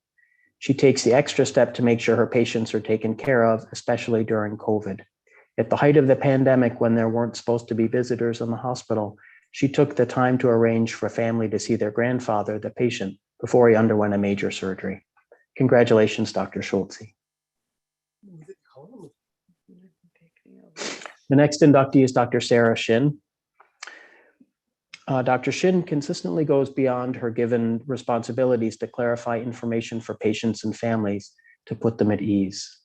She takes the extra step to make sure her patients are taken care of, especially during COVID. At the height of the pandemic, when there weren't supposed to be visitors in the hospital, she took the time to arrange for family to see their grandfather, the patient, before he underwent a major surgery. Congratulations, Dr. Schulze. The next inductee is Dr. Sarah Shin. Dr. Shin consistently goes beyond her given responsibilities to clarify information for patients and families to put them at ease.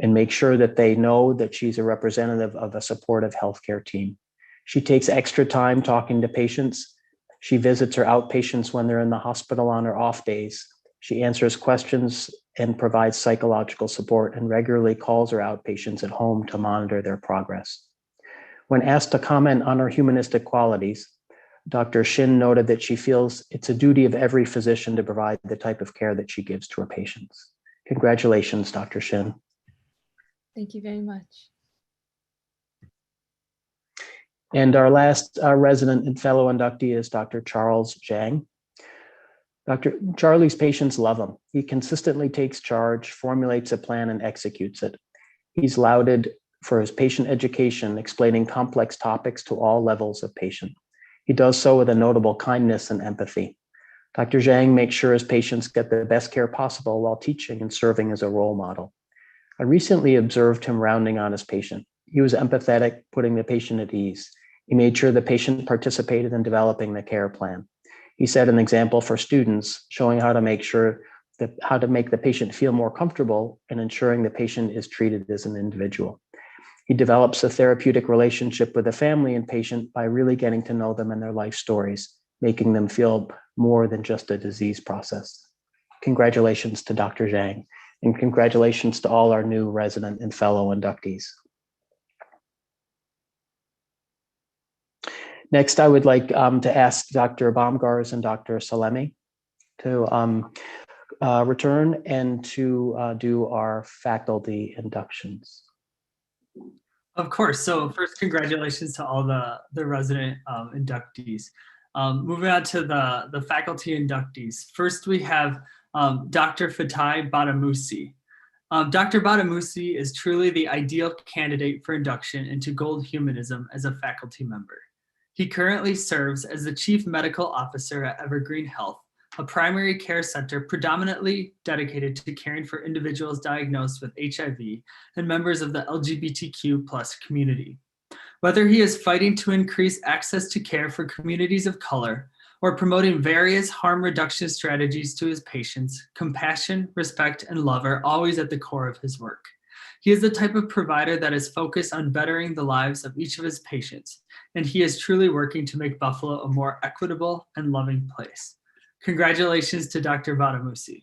and make sure that they know that she's a representative of a supportive healthcare team. She takes extra time talking to patients. She visits her outpatients when they're in the hospital on her off days. She answers questions and provides psychological support and regularly calls her outpatients at home to monitor their progress. When asked to comment on her humanistic qualities, Dr. Shin noted that she feels it's a duty of every physician to provide the type of care that she gives to her patients. Congratulations, Dr. Shin. Thank you very much. And our last resident and fellow inductee is Dr. Charles Zhang. Dr. Charlie's patients love him. He consistently takes charge, formulates a plan, and executes it. He's lauded for his patient education, explaining complex topics to all levels of patient. He does so with a notable kindness and empathy. Dr. Zhang makes sure his patients get the best care possible while teaching and serving as a role model. I recently observed him rounding on his patient. He was empathetic, putting the patient at ease. He made sure the patient participated in developing the care plan. He set an example for students, showing how to make the patient feel more comfortable and ensuring the patient is treated as an individual. He develops a therapeutic relationship with the family and patient by really getting to know them and their life stories, making them feel more than just a disease process. Congratulations to Dr. Zhang, and congratulations to all our new resident and fellow inductees. Next, I would like to ask Dr. Baumgars and Dr. Salemi to return and to do our faculty inductions. Of course. So first, congratulations to all the resident inductees. Moving on to the faculty inductees. First, we have Dr. Fatai Badamusi. Dr. Badamusi is truly the ideal candidate for induction into Gold Humanism as a faculty member. He currently serves as the Chief Medical Officer at Evergreen Health, a primary care center predominantly dedicated to caring for individuals diagnosed with HIV and members of the LGBTQ+ community. Whether he is fighting to increase access to care for communities of color or promoting various harm reduction strategies to his patients, compassion, respect, and love are always at the core of his work. He is the type of provider that is focused on bettering the lives of each of his patients, and he is truly working to make Buffalo a more equitable and loving place. Congratulations to Dr. Badamusi.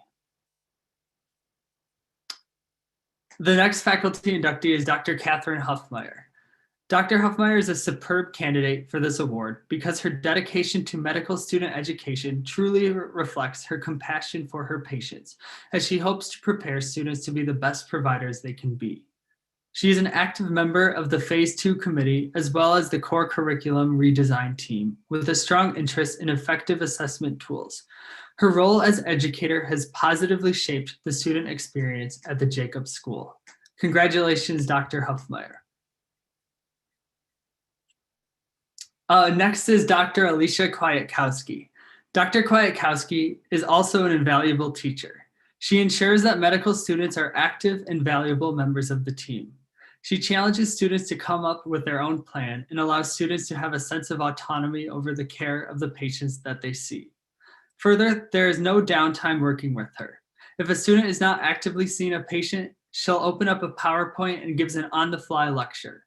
The next faculty inductee is Dr. Catherine Huffmeyer. Dr. Huffmeyer is a superb candidate for this award because her dedication to medical student education truly reflects her compassion for her patients, as she hopes to prepare students to be the best providers they can be. She is an active member of the Phase 2 committee, as well as the core curriculum redesign team, with a strong interest in effective assessment tools. Her role as educator has positively shaped the student experience at the Jacobs School. Congratulations, Dr. Huffmeyer. Next is Dr. Alicia Kwiatkowski. Dr. Kwiatkowski is also an invaluable teacher. She ensures that medical students are active and valuable members of the team. She challenges students to come up with their own plan and allows students to have a sense of autonomy over the care of the patients that they see. Further, there is no downtime working with her. If a student is not actively seeing a patient, she'll open up a PowerPoint and gives an on-the-fly lecture.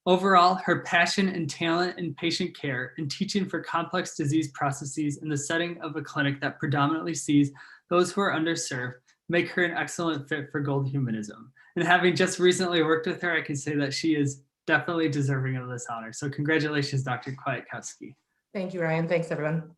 Overall, her passion and talent in patient care and teaching for complex disease processes in the setting of a clinic that predominantly sees those who are underserved make her an excellent fit for Gold Humanism. And having just recently worked with her, I can say that she is definitely deserving of this honor. So congratulations, Dr. Kwiatkowski. Thank you, Ryan. Thanks, everyone.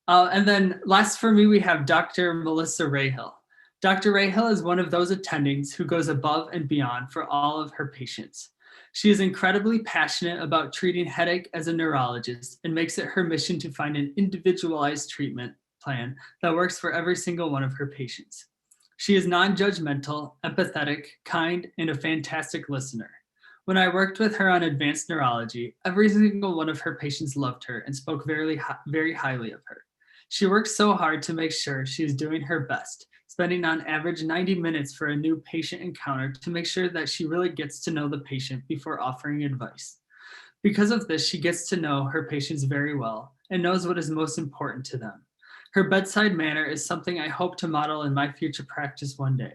And then last for me, we have Dr. Melissa Rahill. Dr. Rahill is one of those attendings who goes above and beyond for all of her patients. She is incredibly passionate about treating headache as a neurologist and makes it her mission to find an individualized treatment plan that works for every single one of her patients. She is non-judgmental, empathetic, kind, and a fantastic listener. When I worked with her on advanced neurology, every single one of her patients loved her and spoke very highly of her. She works so hard to make sure she is doing her best, spending on average 90 minutes for a new patient encounter to make sure that she really gets to know the patient before offering advice. Because of this, she gets to know her patients very well and knows what is most important to them. Her bedside manner is something I hope to model in my future practice one day.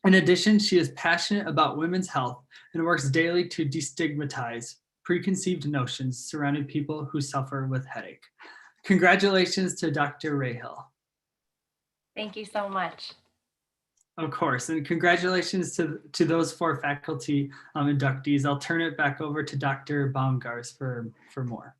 In addition, she is passionate about women's health and works daily to destigmatize preconceived notions surrounding people who suffer with headache. Congratulations to Dr. Rahill. Thank you so much. Of course, and congratulations to those 4 faculty inductees. I'll turn it back over to Dr. Baumgars for more.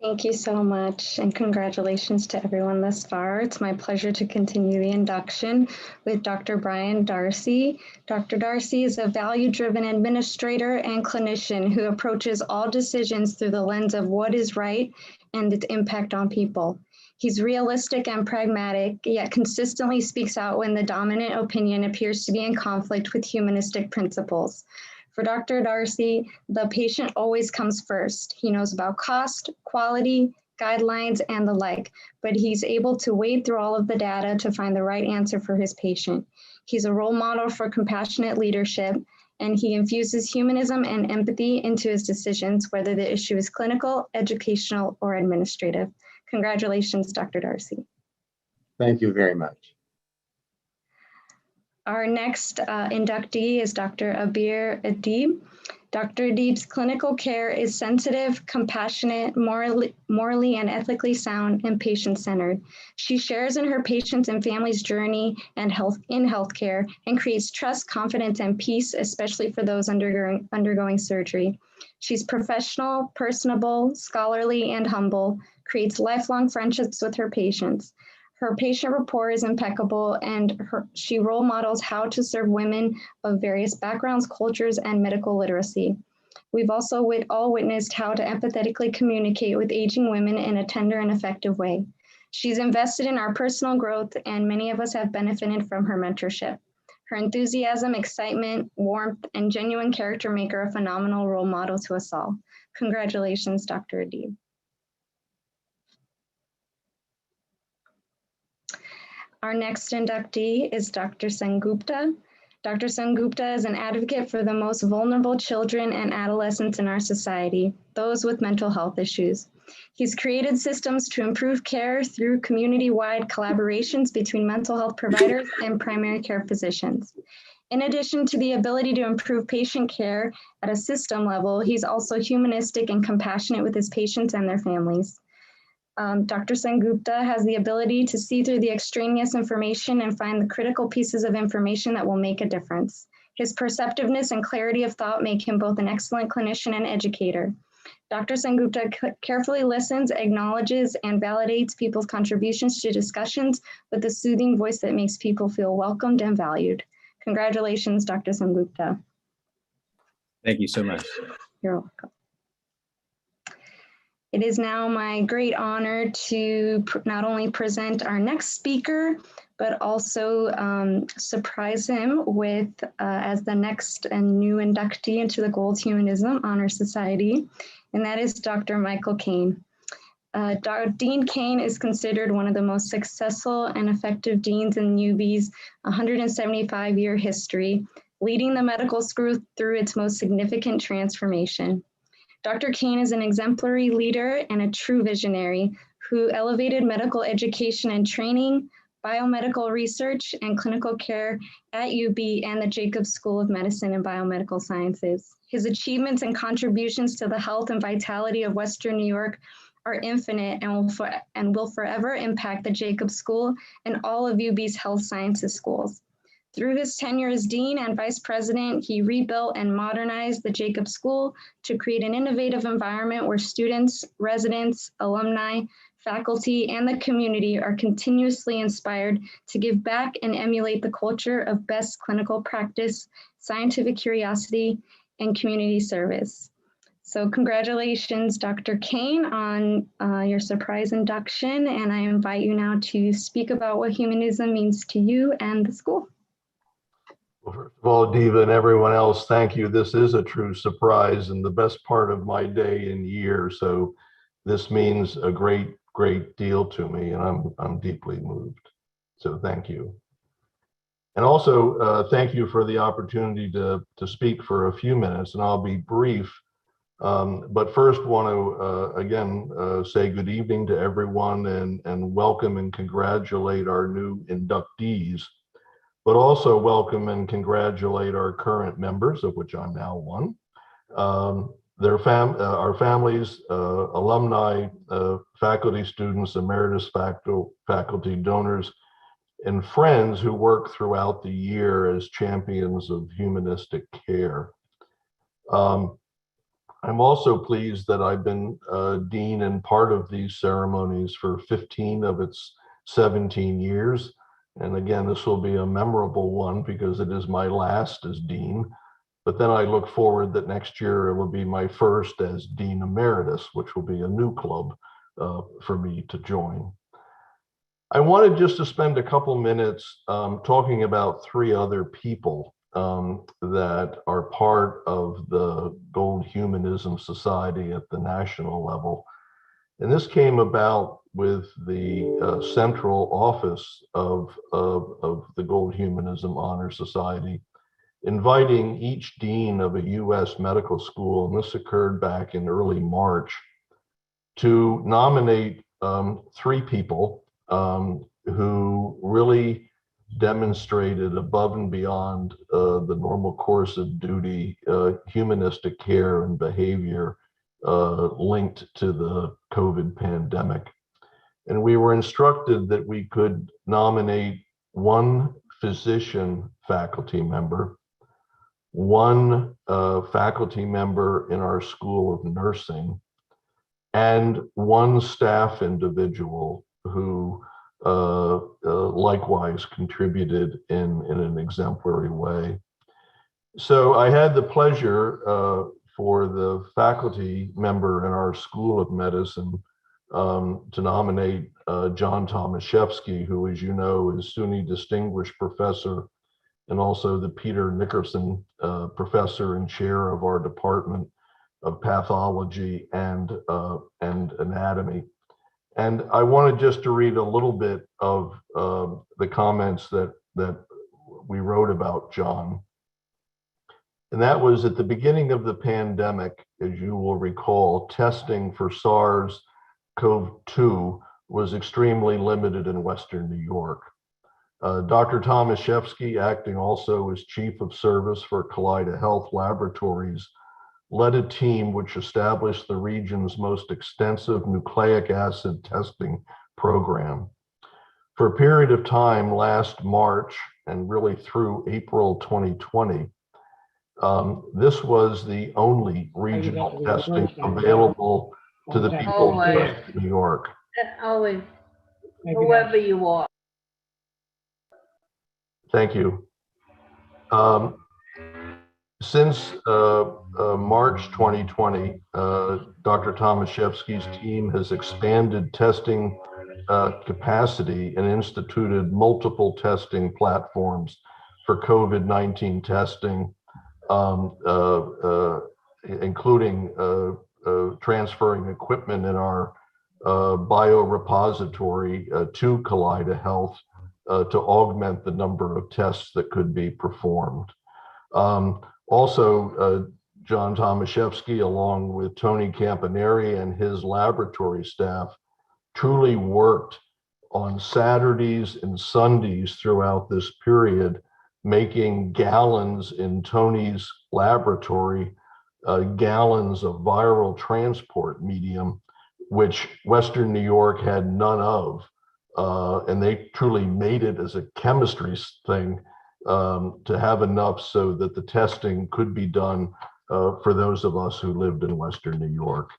Thank you so much, and congratulations to everyone thus far. It's my pleasure to continue the induction with Dr. Brian Darcy. Dr. Darcy is a value-driven administrator and clinician who approaches all decisions through the lens of what is right and its impact on people. He's realistic and pragmatic, yet consistently speaks out when the dominant opinion appears to be in conflict with humanistic principles. For Dr. Darcy, the patient always comes first. He knows about cost, quality, guidelines, and the like, but he's able to wade through all of the data to find the right answer for his patient. He's a role model for compassionate leadership, and he infuses humanism and empathy into his decisions, whether the issue is clinical, educational, or administrative. Congratulations, Dr. Darcy. Thank you very much. Our next inductee is Dr. Abir Adib. Dr. Adib's clinical care is sensitive, compassionate, morally and ethically sound, and patient-centered. She shares in her patients' and families' journey and in healthcare and creates trust, confidence, and peace, especially for those undergoing surgery. She's professional, personable, scholarly, and humble, creates lifelong friendships with her patients. Her patient rapport is impeccable, and she role models how to serve women of various backgrounds, cultures, and medical literacy. We've also all witnessed how to empathetically communicate with aging women in a tender and effective way. She's invested in our personal growth, and many of us have benefited from her mentorship. Her enthusiasm, excitement, warmth, and genuine character make her a phenomenal role model to us all. Congratulations, Dr. Adib. Our next inductee is Dr. Sengupta. Dr. Sengupta is an advocate for the most vulnerable children and adolescents in our society, those with mental health issues. He's created systems to improve care through community-wide collaborations between mental health providers and primary care physicians. In addition to the ability to improve patient care at a system level, he's also humanistic and compassionate with his patients and their families. Dr. Sengupta has the ability to see through the extraneous information and find the critical pieces of information that will make a difference. His perceptiveness and clarity of thought make him both an excellent clinician and educator. Dr. Sengupta carefully listens, acknowledges, and validates people's contributions to discussions with a soothing voice that makes people feel welcomed and valued. Congratulations, Dr. Sengupta. Thank you so much. You're welcome. It is now my great honor to not only present our next speaker, but also surprise him with as the next and new inductee into the Gold-Humanism Honor Society, and that is Dr. Michael Kane. Dean Kane is considered one of the most successful and effective deans in UB's 175-year history, leading the medical school through its most significant transformation. Dr. Kane is an exemplary leader and a true visionary who elevated medical education and training, biomedical research, and clinical care at UB and the Jacobs School of Medicine and Biomedical Sciences. His achievements and contributions to the health and vitality of Western New York are infinite and will forever impact the Jacobs School and all of UB's health sciences schools. Through his tenure as dean and vice president, he rebuilt and modernized the Jacobs School to create an innovative environment where students, residents, alumni, faculty, and the community are continuously inspired to give back and emulate the culture of best clinical practice, scientific curiosity, and community service. So congratulations, Dr. Kane, on your surprise induction, and I invite you now to speak about what humanism means to you and the school. Well, first of all, Diva and everyone else, thank you. This is a true surprise and the best part of my day and year. So this means a great, great deal to me, and I'm deeply moved. So thank you. And also thank you for the opportunity to speak for a few minutes, and I'll be brief. But first want to again say good evening to everyone and welcome and congratulate our new inductees. but also welcome and congratulate our current members, of which I'm now one. Our families, alumni, faculty, students, emeritus faculty, donors, and friends who work throughout the year as champions of humanistic care. I'm also pleased that I've been dean and part of these ceremonies for 15 of its 17 years. And again, this will be a memorable one because it is my last as dean. But then I look forward that next year it will be my first as dean emeritus, which will be a new club for me to join. I wanted just to spend a couple minutes talking about three other people that are part of the Gold Humanism Society at the national level. And this came about with the central office of the Gold Humanism Honor Society, inviting each dean of a US medical school, and this occurred back in early March, to nominate three people who really demonstrated above and beyond the normal course of duty, humanistic care and behavior linked to the COVID pandemic. And we were instructed that we could nominate one physician faculty member, one faculty member in our School of Nursing, and one staff individual who likewise contributed in an exemplary way. So I had the pleasure for the faculty member in our School of Medicine to nominate John Tomaszewski, who, as you know, is SUNY Distinguished Professor and also the Peter Nickerson Professor and Chair of our Department of Pathology and Anatomy. And I wanted just to read a little bit of the comments that we wrote about John. And that was at the beginning of the pandemic, as you will recall, testing for SARS-CoV-2 was extremely limited in Western New York. Dr. Tomaszewski, acting also as Chief of Service for Kaleida Health Laboratories, led a team which established the region's most extensive nucleic acid testing program. For a period of time last March and really through April 2020, this was the only regional testing available to the people of New York. Always, whoever you are. Thank you. Since March 2020, Dr. Tomaszewski's team has expanded testing capacity and instituted multiple testing platforms for COVID-19 testing, including transferring equipment in our biorepository to Kaleida Health to augment the number of tests that could be performed. Also, John Tomaszewski, along with Tony Campaneri and his laboratory staff, truly worked on Saturdays and Sundays throughout this period, making gallons in Tony's laboratory, gallons of viral transport medium, which Western New York had none of. And they truly made it as a chemistry thing to have enough so that the testing could be done for those of us who lived in Western New York.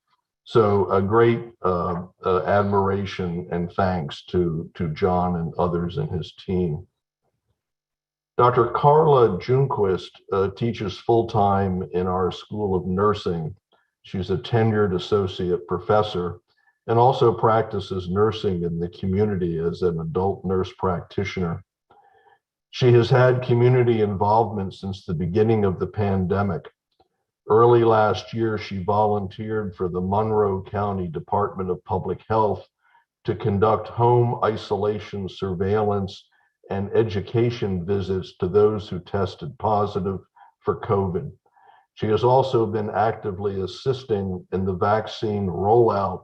So a great admiration and thanks to John and others in his team. Dr. Carla Junquist teaches full-time in our School of Nursing. She's a tenured associate professor and also practices nursing in the community as an adult nurse practitioner. She has had community involvement since the beginning of the pandemic. Early last year, she volunteered for the Monroe County Department of Public Health to conduct home isolation surveillance and education visits to those who tested positive for COVID. She has also been actively assisting in the vaccine rollout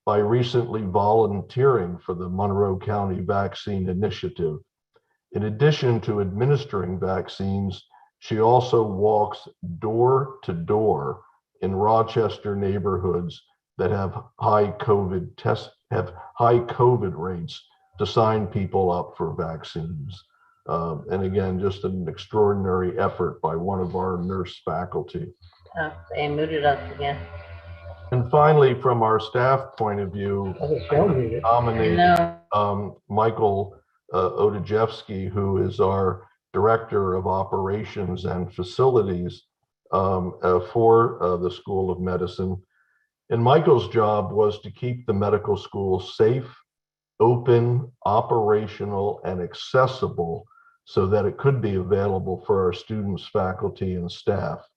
by recently volunteering for the Monroe County Vaccine Initiative. In addition to administering vaccines, she also walks door to door in Rochester neighborhoods that have high COVID rates to sign people up for vaccines. And again, just an extraordinary effort by one of our nurse faculty. They muted us again. And finally, from our staff point of view, I nominated Michael Odajewski, who is our Director of Operations and Facilities for the School of Medicine. And Michael's job was to keep the medical school safe, open, operational, and accessible so that it could be available for our students, faculty, and staff.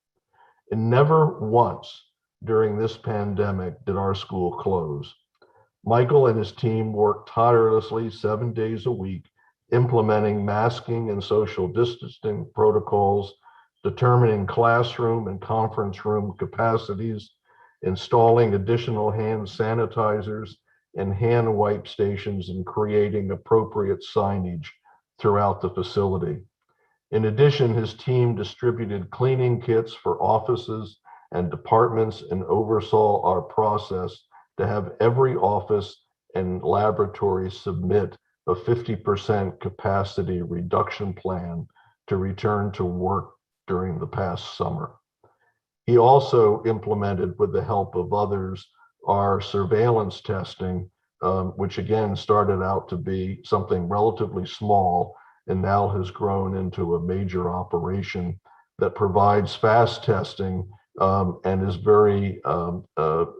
And never once during this pandemic did our school close. Michael and his team worked tirelessly 7 days a week, implementing masking and social distancing protocols, determining classroom and conference room capacities, installing additional hand sanitizers and hand wipe stations, and creating appropriate signage throughout the facility. In addition, his team distributed cleaning kits for offices and departments and oversaw our process to have every office and laboratory submit a 50% capacity reduction plan to return to work during the past summer. He also implemented, with the help of others, our surveillance testing, which again started out to be something relatively small and now has grown into a major operation that provides fast testing and is very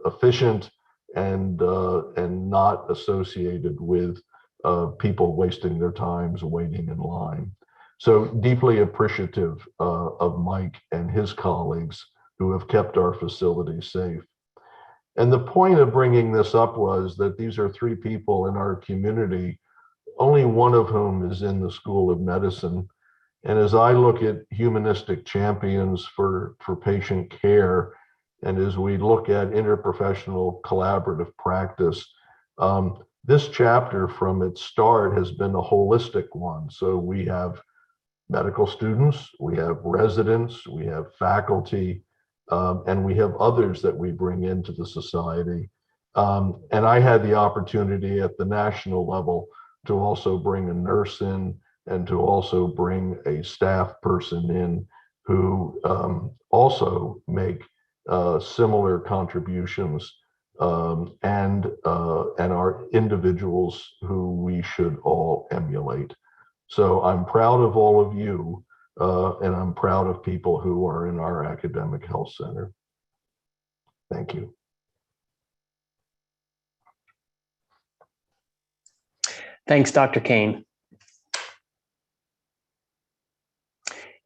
efficient and not associated with people wasting their times waiting in line. So deeply appreciative of Mike and his colleagues who have kept our facilities safe. And the point of bringing this up was that these are three people in our community, only one of whom is in the School of Medicine. And as I look at humanistic champions for patient care, and as we look at interprofessional collaborative practice, this chapter from its start has been a holistic one. So we have medical students, we have residents, we have faculty, and we have others that we bring into the society. And I had the opportunity at the national level to also bring a nurse in and to also bring a staff person in who also make similar contributions and are individuals who we should all emulate. So I'm proud of all of you, and I'm proud of people who are in our academic health center. Thank you. Thanks, Dr. Kane.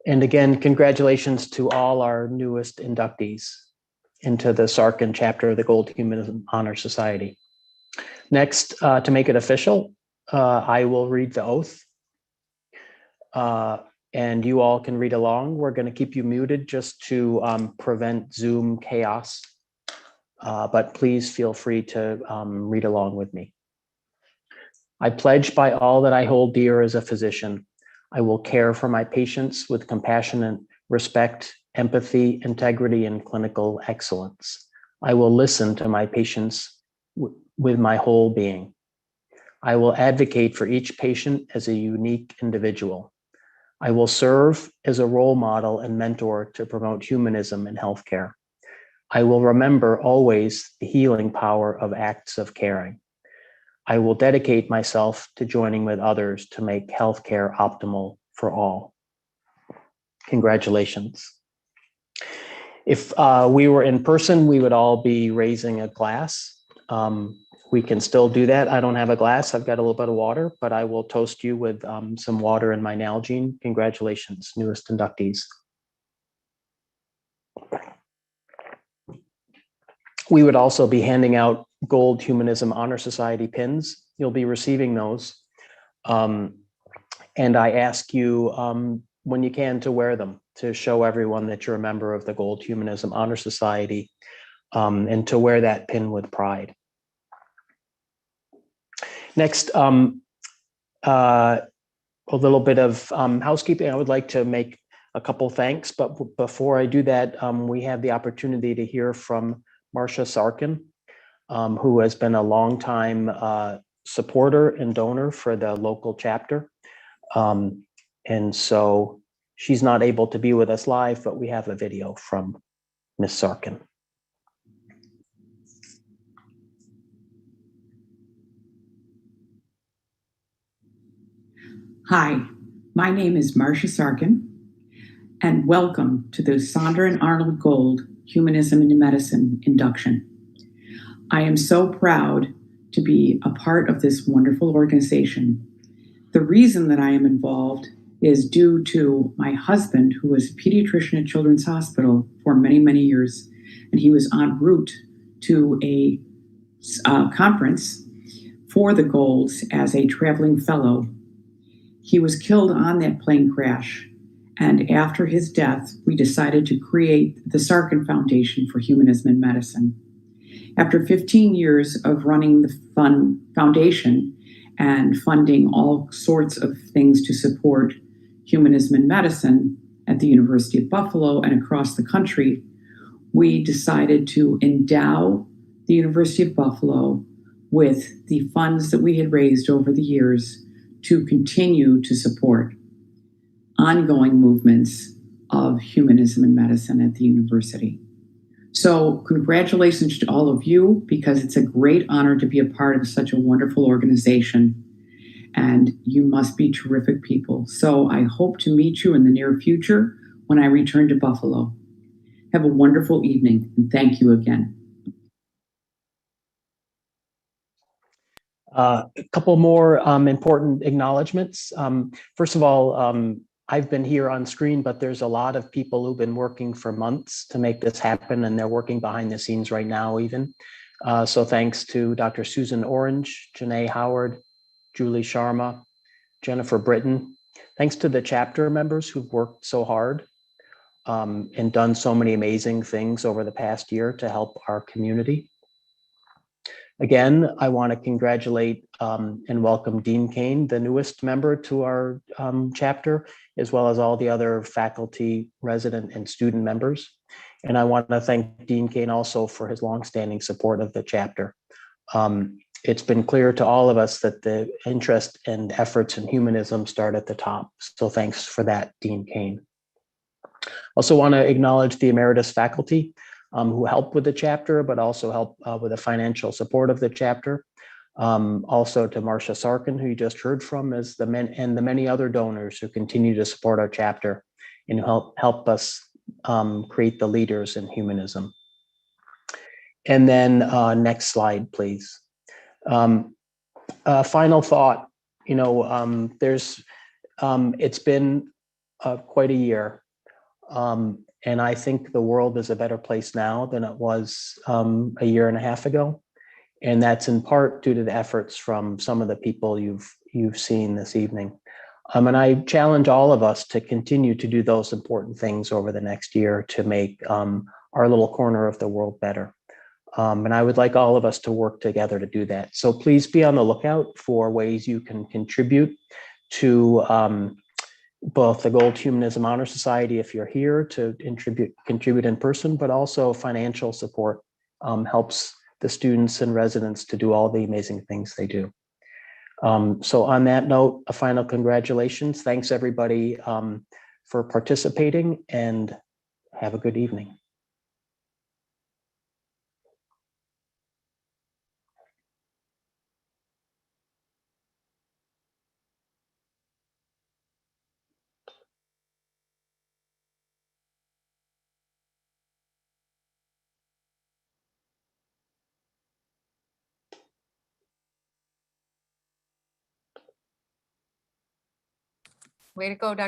And again, congratulations to all our newest inductees into the Sarkin chapter of the Gold-Humanism Honor Society. Next, to make it official, I will read the oath. And you all can read along. We're going to keep you muted just to prevent Zoom chaos. But please feel free to read along with me. I pledge by all that I hold dear as a physician, I will care for my patients with compassionate respect, empathy, integrity, and clinical excellence. I will listen to my patients with my whole being. I will advocate for each patient as a unique individual. I will serve as a role model and mentor to promote humanism in healthcare. I will remember always the healing power of acts of caring. I will dedicate myself to joining with others to make healthcare optimal for all. Congratulations. If we were in person, we would all be raising a glass. We can still do that. I don't have a glass. I've got a little bit of water, but I will toast you with some water in my Nalgene. Congratulations, newest inductees. We would also be handing out Gold Humanism Honor Society pins. You'll be receiving those. And I ask you, when you can, to wear them to show everyone that you're a member of the Gold Humanism Honor Society, and to wear that pin with pride. Next, a little bit of housekeeping. I would like to make a couple thanks, but before I do that, we have the opportunity to hear from Marcia Sarkin, who has been a longtime supporter and donor for the local chapter. And so she's not able to be with us live, but we have a video from Ms. Sarkin. Hi, my name is Marcia Sarkin, and welcome to the Sandra and Arnold Gold Humanism in Medicine Induction. I am so proud to be a part of this wonderful organization. The reason that I am involved is due to my husband, who was a pediatrician at Children's Hospital for many, many years, and he was en route to a conference for the Golds as a traveling fellow. He was killed on that plane crash, and after his death, we decided to create the Sarkin Foundation for Humanism in Medicine. After 15 years of running the foundation and funding all sorts of things to support humanism in medicine at the University of Buffalo and across the country, we decided to endow the University of Buffalo with the funds that we had raised over the years to continue to support ongoing movements of humanism in medicine at the university. So congratulations to all of you, because it's a great honor to be a part of such a wonderful organization, and you must be terrific people. So I hope to meet you in the near future when I return to Buffalo. Have a wonderful evening, and thank you again. A couple more important acknowledgements. First of all, I've been here on screen, but there's a lot of people who've been working for months to make this happen, and they're working behind the scenes right now even. So thanks to Dr. Susan Orange, Janae Howard, Julie Sharma, Jennifer Britton. Thanks to the chapter members who've worked so hard and done so many amazing things over the past year to help our community. Again, I want to congratulate and welcome Dean Kane, the newest member to our chapter, as well as all the other faculty, resident, and student members. And I want to thank Dean Kane also for his longstanding support of the chapter. It's been clear to all of us that the interest and efforts in humanism start at the top. So thanks for that, Dean Kane. Also want to acknowledge the emeritus faculty who helped with the chapter, but also helped with the financial support of the chapter. Also to Marcia Sarkin, who you just heard from, and the many other donors who continue to support our chapter and help us create the leaders in humanism. And then next slide, please. Final thought, it's been quite a year. And I think the world is a better place now than it was a year and a half ago. And that's in part due to the efforts from some of the people you've seen this evening. And I challenge all of us to continue to do those important things over the next year to make our little corner of the world better. And I would like all of us to work together to do that. So please be on the lookout for ways you can contribute to both the Gold Humanism Honor Society if you're here to contribute in person, but also financial support helps the students and residents to do all the amazing things they do. So on that note, a final congratulations. Thanks everybody for participating, and have a good evening. Way to go, Dr.